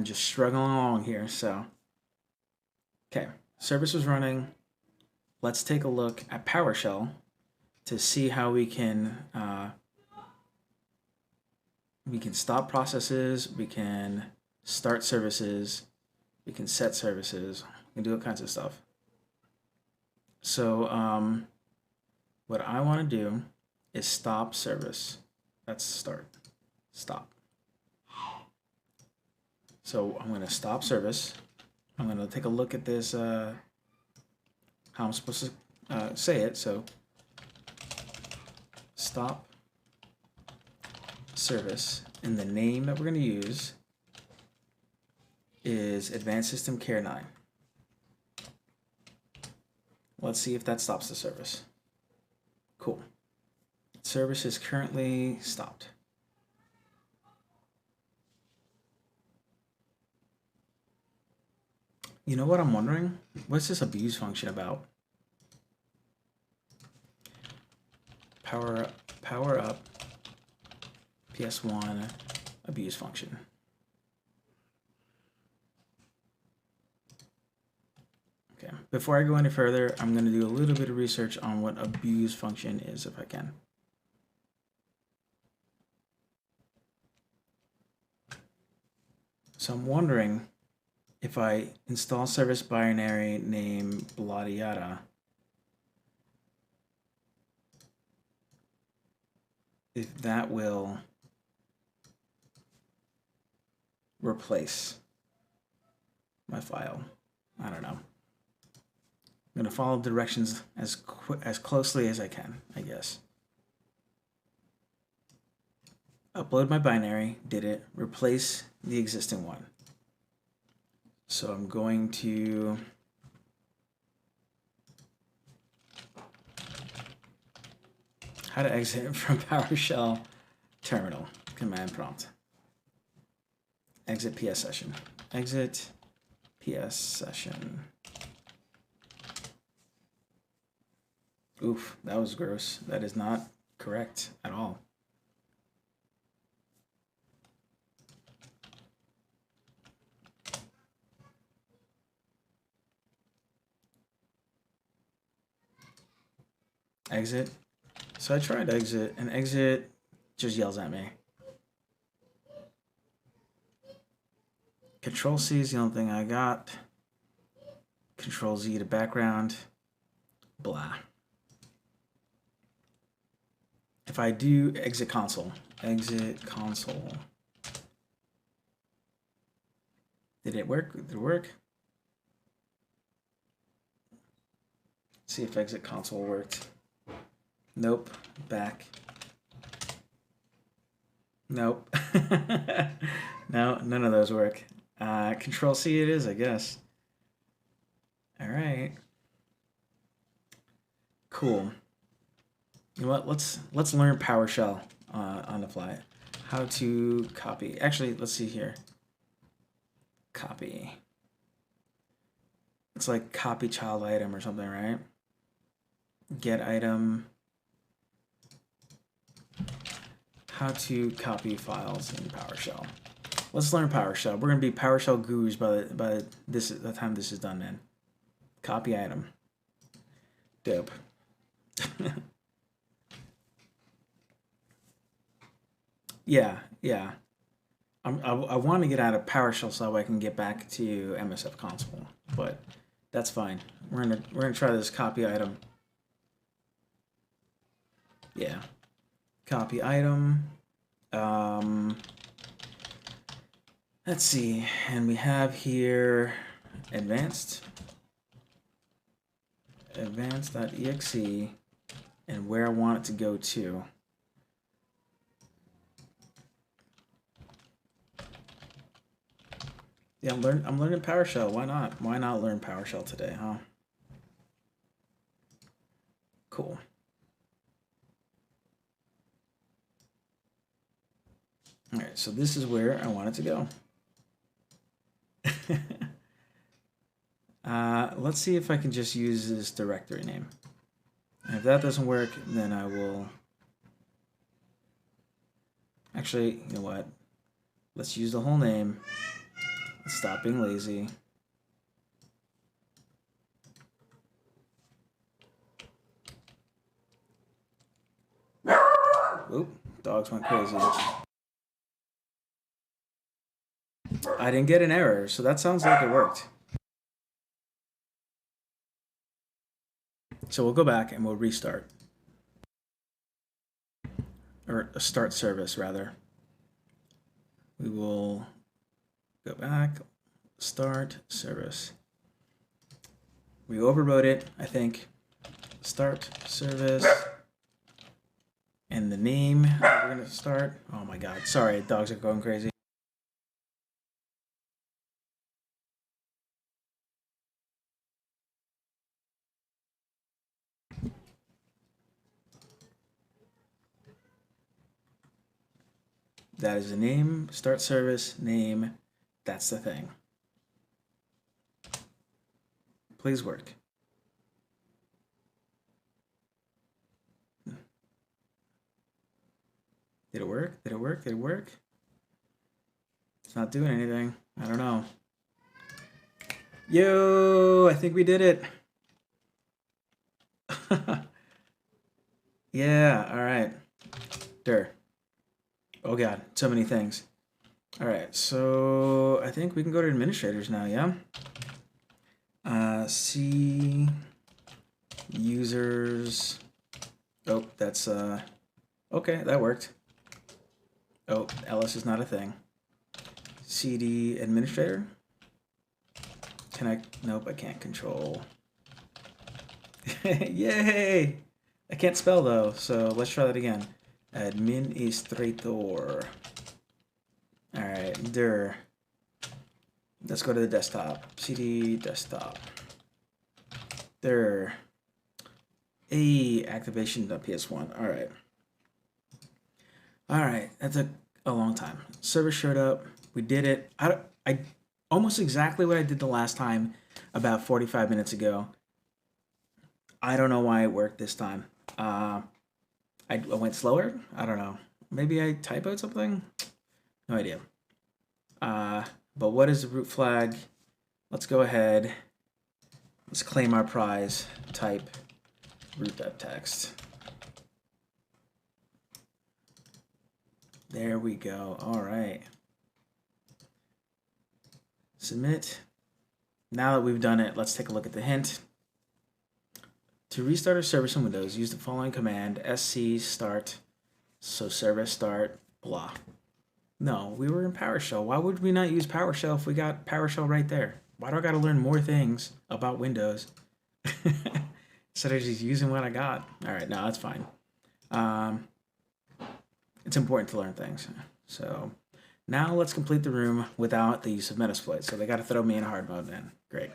just struggling along here. So, okay, service is running. Let's take a look at PowerShell to see how we can stop processes. We can start services. We can set services. We can do all kinds of stuff. So what I want to do is stop service. That's start. Stop. So I'm going to stop service. I'm going to take a look at this, how I'm supposed to say it. So stop service, and the name that we're going to use is Advanced System Care 9. Let's see if that stops the service. Cool. Service is currently stopped. You know what I'm wondering? What's this abuse function about? PowerUp PS1 abuse function. Okay, before I go any further, I'm going to do a little bit of research on what abuse function is if I can. So I'm wondering if I install service binary name bladiata, if that will replace my file. I don't know. I'm going to follow directions as closely as I can, I guess. Upload my binary, did it, replace the existing one. So I'm going to how to exit from PowerShell terminal, command prompt. Exit PS session. Exit PS session. Oof, that was gross. That is not correct at all. Exit. So I tried exit, and exit just yells at me. Control C is the only thing I got. Control Z to background. Blah. If I do exit console, Did it work? Did it work? See if exit console worked. Nope. Back. Nope. No, none of those work. Control C it is, I guess. All right. Cool. You know what? Let's learn PowerShell on the fly. How to copy. Actually, let's see here. Copy. It's like copy child item or something, right? Get item. How to copy files in PowerShell. Let's learn PowerShell. We're gonna be PowerShell gurus by the time this is done, man. Copy item. Dope. Yeah. I want to get out of PowerShell so I can get back to MSF console, but that's fine. We're gonna try this copy item. Yeah. Copy item. Let's see, and we have here advanced.exe, and where I want it to go to. Yeah, I'm learning PowerShell. Why not? Why not learn PowerShell today, huh? Cool. All right, so this is where I want it to go. Let's see if I can just use this directory name. And if that doesn't work, then I will... Actually, you know what? Let's use the whole name. Let's stop being lazy. Oop, dogs went crazy. I didn't get an error, so that sounds like it worked. So we'll go back and we'll restart. Or start service, rather. We will go back, start service. We overwrote it, I think. Start service. And the name we're going to start. Oh my god, sorry, dogs are going crazy. That is the name, start service, name, that's the thing. Please work. Did it work? Did it work? Did it work? It's not doing anything. I don't know. Yo, I think we did it. Yeah, all right. Oh god, so many things. All right, so I think we can go to administrators now, yeah? C users. Oh, that's okay, that worked. Oh, ls is not a thing. CD administrator. Can I? Nope, I can't control. Yay! I can't spell though, so let's try that again. Administrator. Alright, dir. Let's go to the desktop. CD desktop. Dir. Activation.ps1. Alright. Alright, that took a long time. Server showed up. We did it. I almost exactly what I did the last time, about 45 minutes ago. I don't know why it worked this time. I went slower? I don't know. Maybe I typoed something? No idea. But what is the root flag? Let's go ahead. Let's claim our prize. Type root.text. There we go. All right. Submit. Now that we've done it, let's take a look at the hint. To restart a service in Windows, use the following command: sc start, so service start, blah. No, we were in PowerShell. Why would we not use PowerShell if we got PowerShell right there? Why do I got to learn more things about Windows instead of just using what I got? All right, no, that's fine. Um, it's important to learn things. So now let's complete the room without the use of metasploit. So they got to throw me in hard mode then. Great.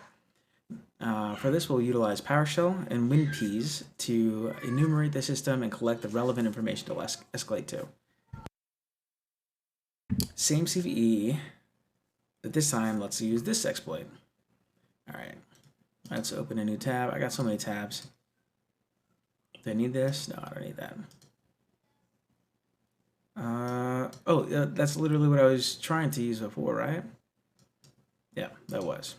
For this, we'll utilize PowerShell and WinPs to enumerate the system and collect the relevant information to escalate to. Same CVE, but this time let's use this exploit. All right, let's open a new tab. I got so many tabs. Do I need this? No, I don't need that. That's literally what I was trying to use before, right? Yeah, that was.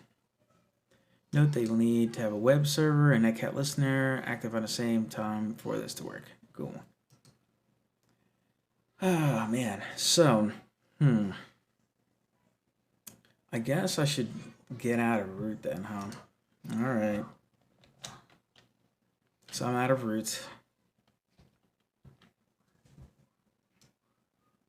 Note that you'll need to have a web server and Netcat listener active at the same time for this to work. Cool. Oh, man. So, I guess I should get out of root then, huh? All right. So I'm out of root.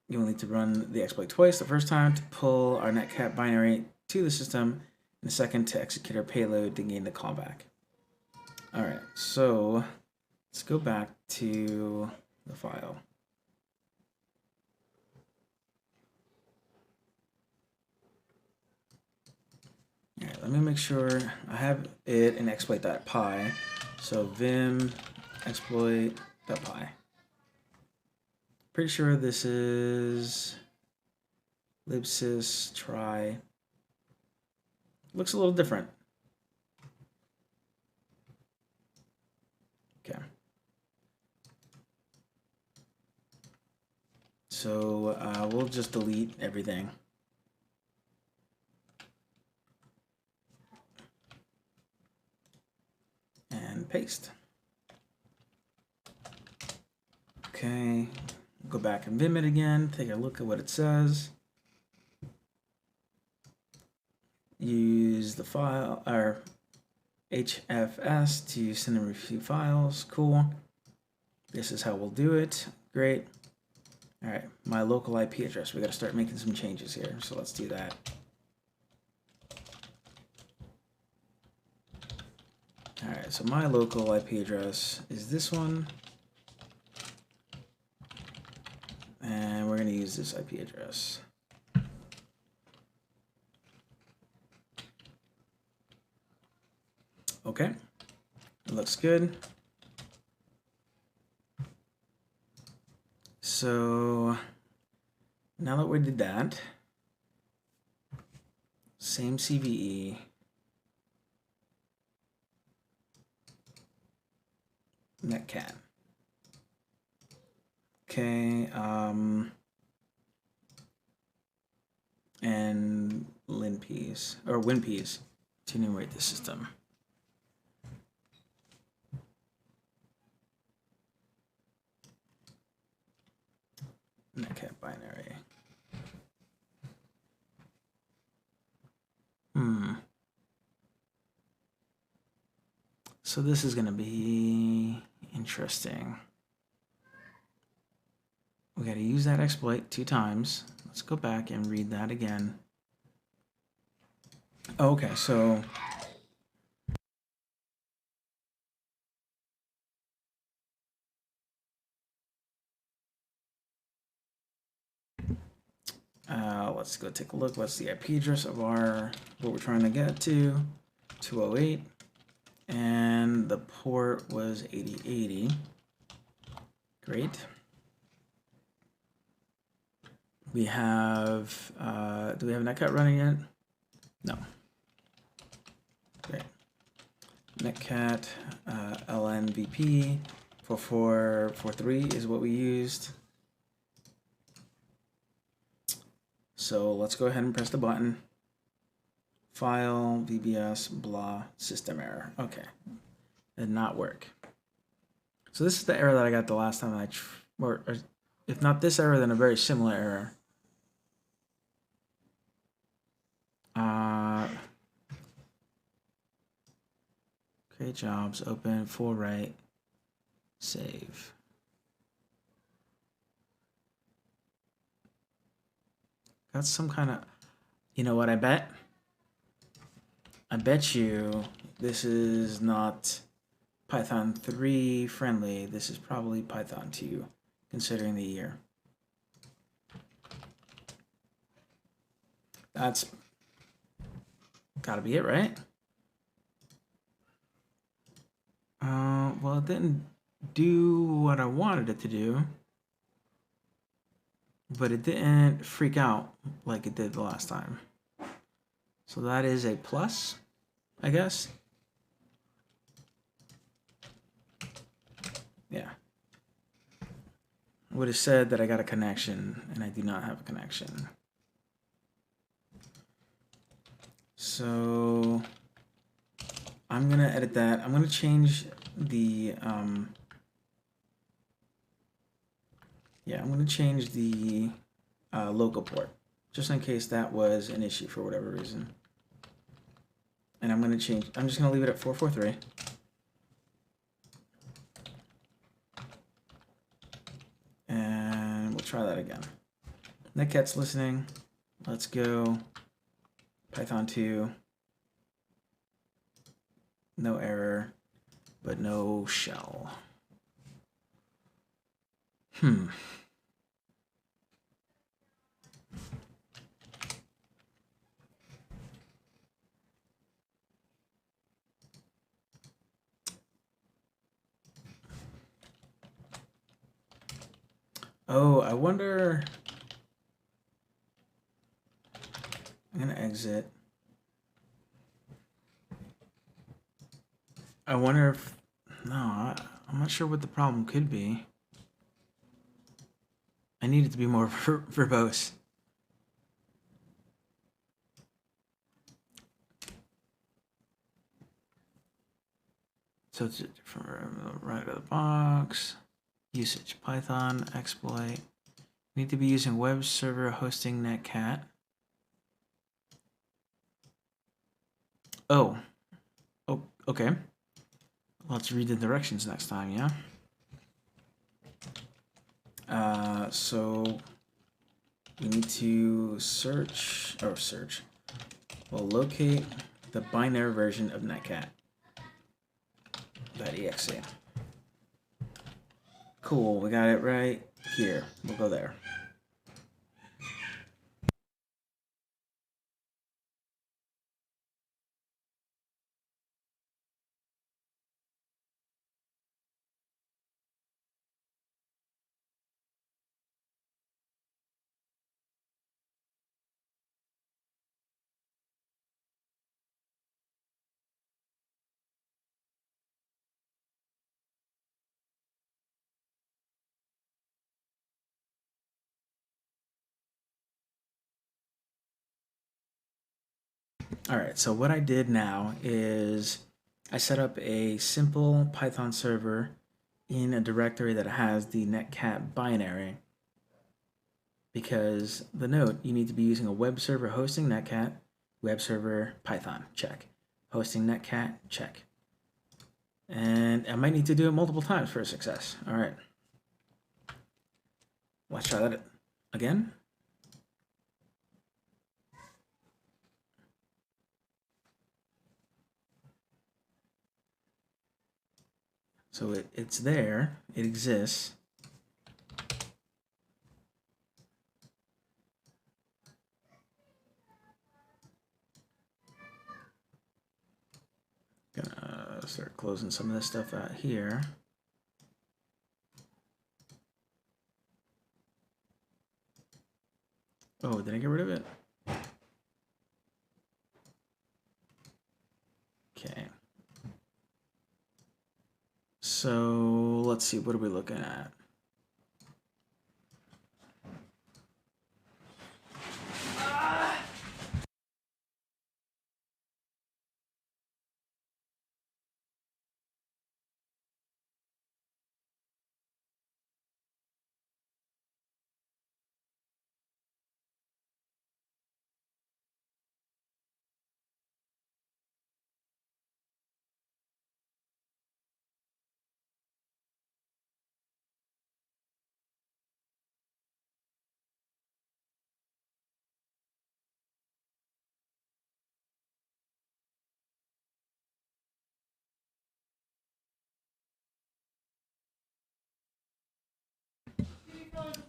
You'll need to run the exploit twice. The first time to pull our Netcat binary to the system, and the second to execute our payload to gain the callback. All right, so let's go back to the file. All right, let me make sure I have it in exploit.py. So vim exploit.py. Pretty sure this is libsys try. Looks a little different. Okay. So we'll just delete everything. And paste. Okay, go back and vim it again, take a look at what it says. Use the file, or HFS to send and receive files. Cool. This is how we'll do it. Great. All right, my local IP address. We got to start making some changes here, so let's do that. All right, so my local IP address is this one. And we're going to use this IP address. Okay, it looks good. So now that we did that, same CVE. Netcat. Okay, and linps or winps to enumerate the system. Netcat binary. So this is going to be interesting. We got to use that exploit 2 times. Let's go back and read that again. Okay, so let's go take a look. What's the IP address of what we're trying to get to? 208. And the port was 8080. Great. We have, do we have Netcat running yet? No. Great. Netcat LNVP 4443 is what we used. So let's go ahead and press the button. File, VBS, blah, system error. Okay, did not work. So this is the error that I got the last time or if not this error, then a very similar error. Create jobs, open, full right, save. got some kind of, you know what I bet? I bet you this is not Python 3 friendly. This is probably Python 2, considering the year. That's gotta be it, right? Well, it didn't do what I wanted it to do, but it didn't freak out like it did the last time. So that is a plus, I guess. Yeah. Would have said that I got a connection, and I do not have a connection. So I'm gonna edit that. I'm gonna change the I'm gonna change the local port, just in case that was an issue for whatever reason. And I'm just gonna leave it at 443. And we'll try that again. Netcat's listening. Let's go. Python 2. No error, but no shell. Oh, I wonder. I'm gonna exit. I wonder if. No, I'm not sure what the problem could be. I need it to be more verbose. So it's from right out of the box. Usage Python exploit. Need to be using web server hosting Netcat. Oh, okay. Let's read the directions next time, yeah? So we need to we'll locate the binary version of netcat.exe. Cool, we got it right here. We'll go there. All right, so what I did now is I set up a simple Python server in a directory that has the netcat binary, because the note, you need to be using a web server hosting netcat, web server Python, check. Hosting netcat, check. And I might need to do it multiple times for a success. All right. Let's try that again. So it's there, it exists. Gonna start closing some of this stuff out here. Oh, did I get rid of it? Okay. So let's see, what are we looking at?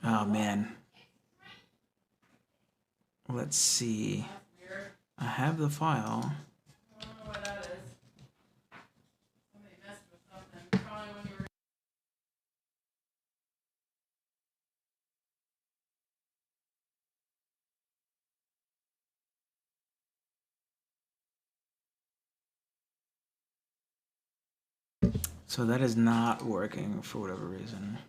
Oh man. Let's see. I have the file. I don't know what that is. Somebody messed with something. Probably when you were. So that is not working for whatever reason.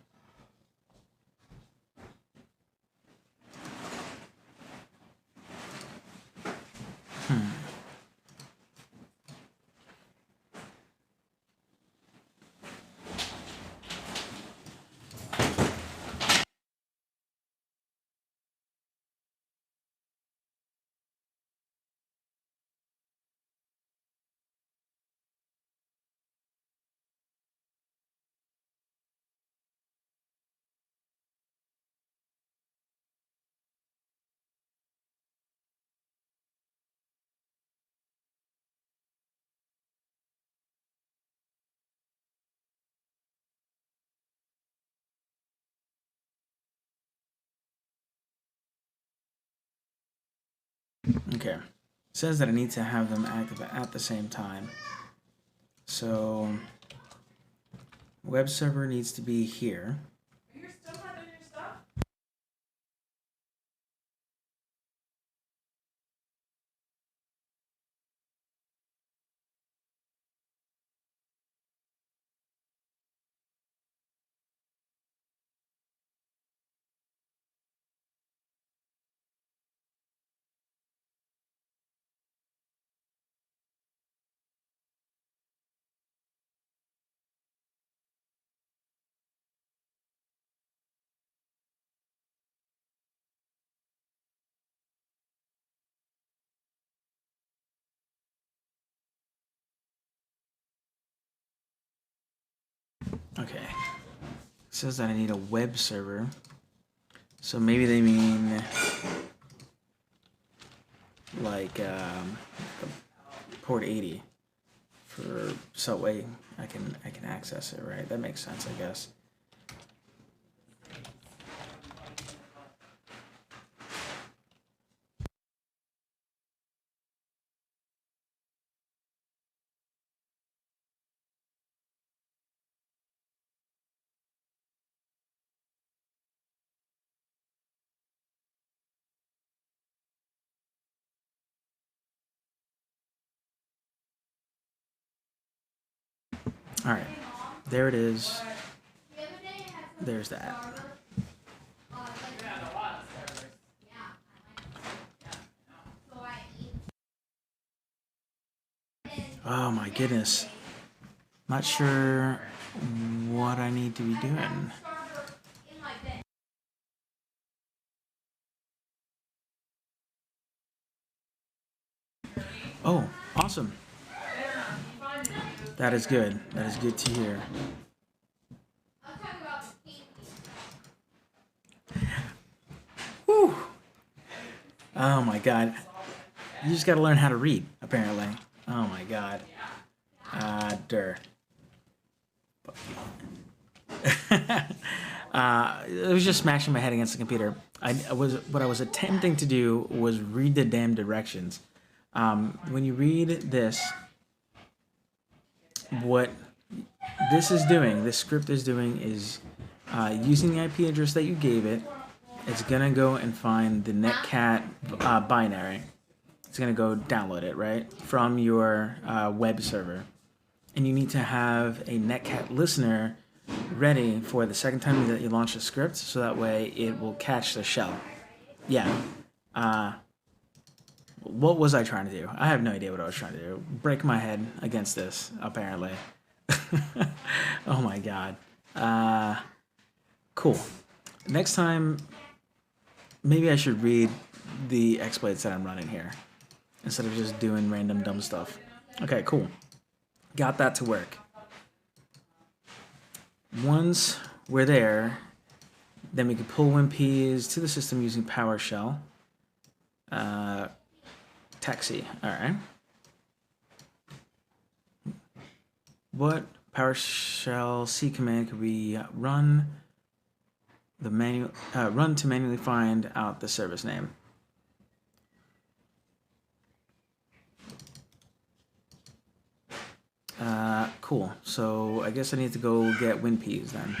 Okay. It says that I need to have them active at the same time. So web server needs to be here. Are you still not doing your stuff? Okay. It says that I need a web server. So maybe they mean like port 80 for so way I can access it, right? That makes sense, I guess. All right, there it is. There's that. Oh my goodness. Not sure what I need to be doing. Oh, awesome. That is good. That is good to hear. Whew. Oh my god. You just gotta learn how to read, apparently. Oh my god. It was just smashing my head against the computer. What I was attempting to do was read the damn directions. When you read this, what this is doing, this script is doing, is using the IP address that you gave it. It's gonna go and find the Netcat binary. It's gonna go download it, right, from your web server. And you need to have a Netcat listener ready for the second time that you launch a script, so that way it will catch the shell. Yeah. What was I trying to do? I have no idea what I was trying to do. Break my head against this, apparently. Oh my god. Cool. Next time, maybe I should read the exploits that I'm running here instead of just doing random dumb stuff. Okay, cool. Got that to work. Once we're there, then we can pull WinPs to the system using PowerShell. Taxi, alright. What PowerShell C command could we run? the run to manually find out the service name. Cool. So I guess I need to go get WinPs then.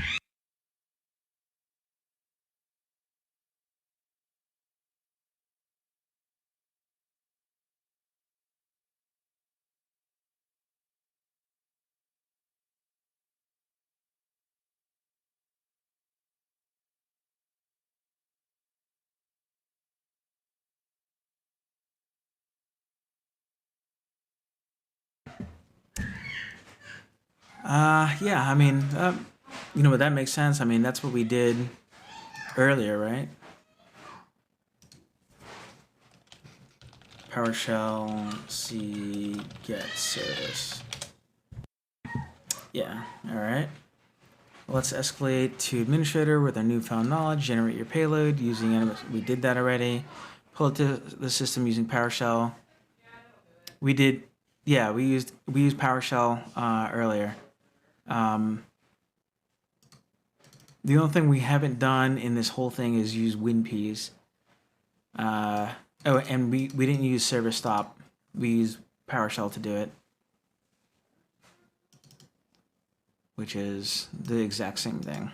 Yeah, I mean, you know, but that makes sense. I mean, that's what we did earlier, right? PowerShell C get service. Yeah, all right. Let's escalate to administrator with our newfound knowledge. Generate your payload using, we did that already. Pull it to the system using PowerShell. We did, yeah, we used PowerShell earlier. The only thing we haven't done in this whole thing is use WinPs. Oh, and we didn't use service stop. We used PowerShell to do it, which is the exact same thing.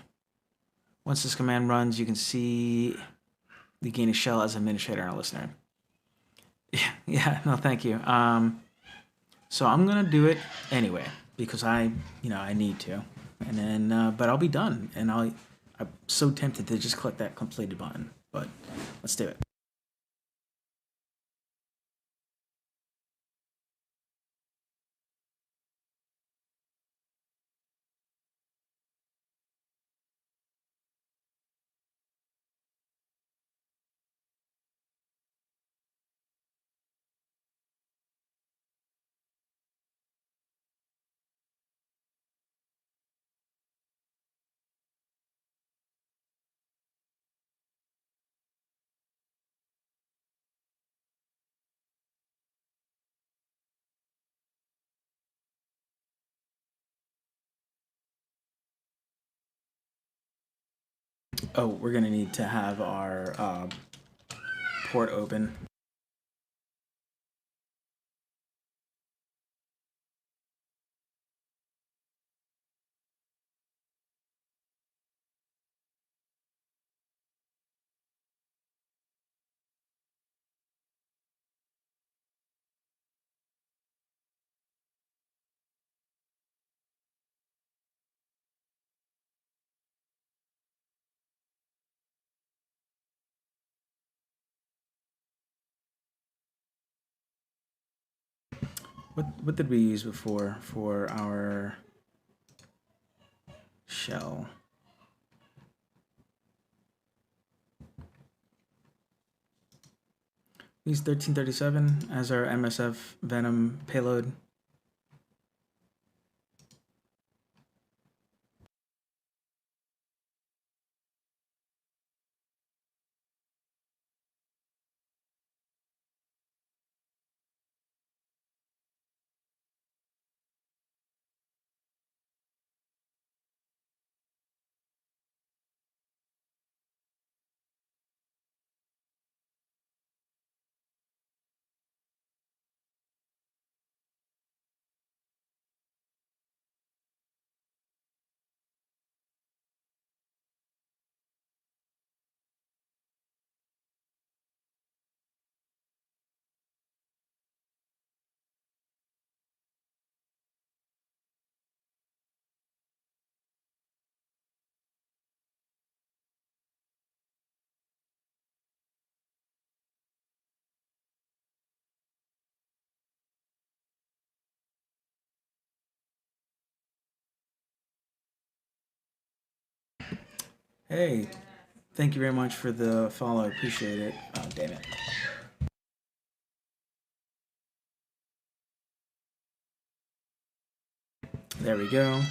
Once this command runs, you can see the gain a shell as administrator and a listener. Yeah, no, thank you. So I'm gonna do it anyway because I need to, and then but I'll be done, and I'm so tempted to just click that completed button, but let's do it. Oh, we're gonna need to have our port open. What did we use before for our shell? We used 1337 as our MSF Venom payload. Hey, thank you very much for the follow. Appreciate it. Oh, damn it. There we go.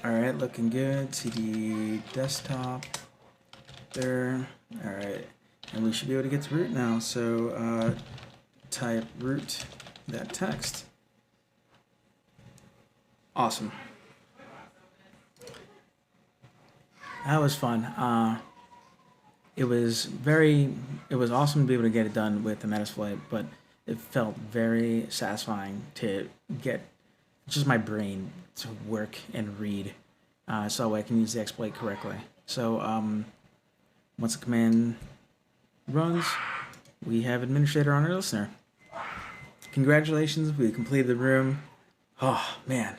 Alright, looking good. CD desktop. There. Alright. And we should be able to get to root now. So type root that text. Awesome. That was fun. It was awesome to be able to get it done with the metasploit, but it felt very satisfying to get just my brain to work and read, so I can use the exploit correctly. So once the command runs, we have administrator on our listener. Congratulations, we completed the room. Oh man,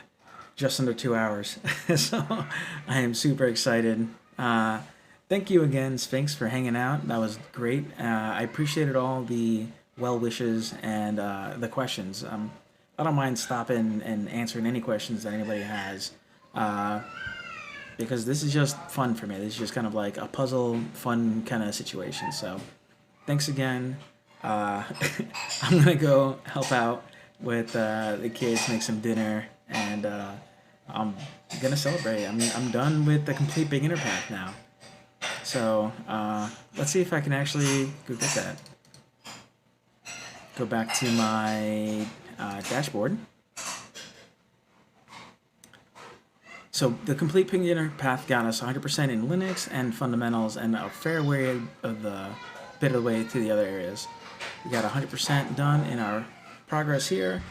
just under 2 hours. So I am super excited. Thank you again, Sphinx, for hanging out. That was great. I appreciated all the well wishes and the questions. I don't mind stopping and answering any questions that anybody has, because this is just fun for me. This is just kind of like a puzzle, fun kind of situation. So thanks again. I'm going to go help out with the kids, make some dinner, and I'm going to celebrate. I'm done with the complete beginner path now. So let's see if I can actually go get that. Go back to my dashboard. So the complete beginner path got us 100% in Linux and fundamentals, and a fair way of the bit of the way through the other areas. We got 100% done in our progress here.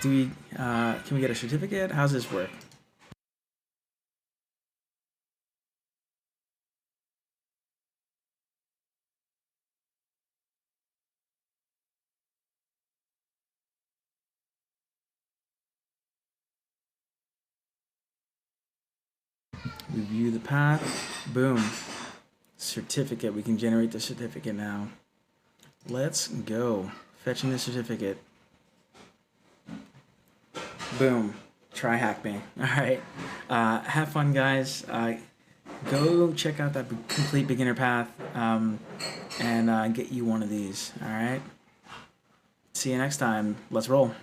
Can we get a certificate? How's this work? Review the path. Boom. Certificate. We can generate the certificate now. Let's go. Fetching the certificate. Boom. TryHackMe. Alright. Have fun, guys. Go check out that complete beginner path and get you one of these. Alright. See you next time. Let's roll.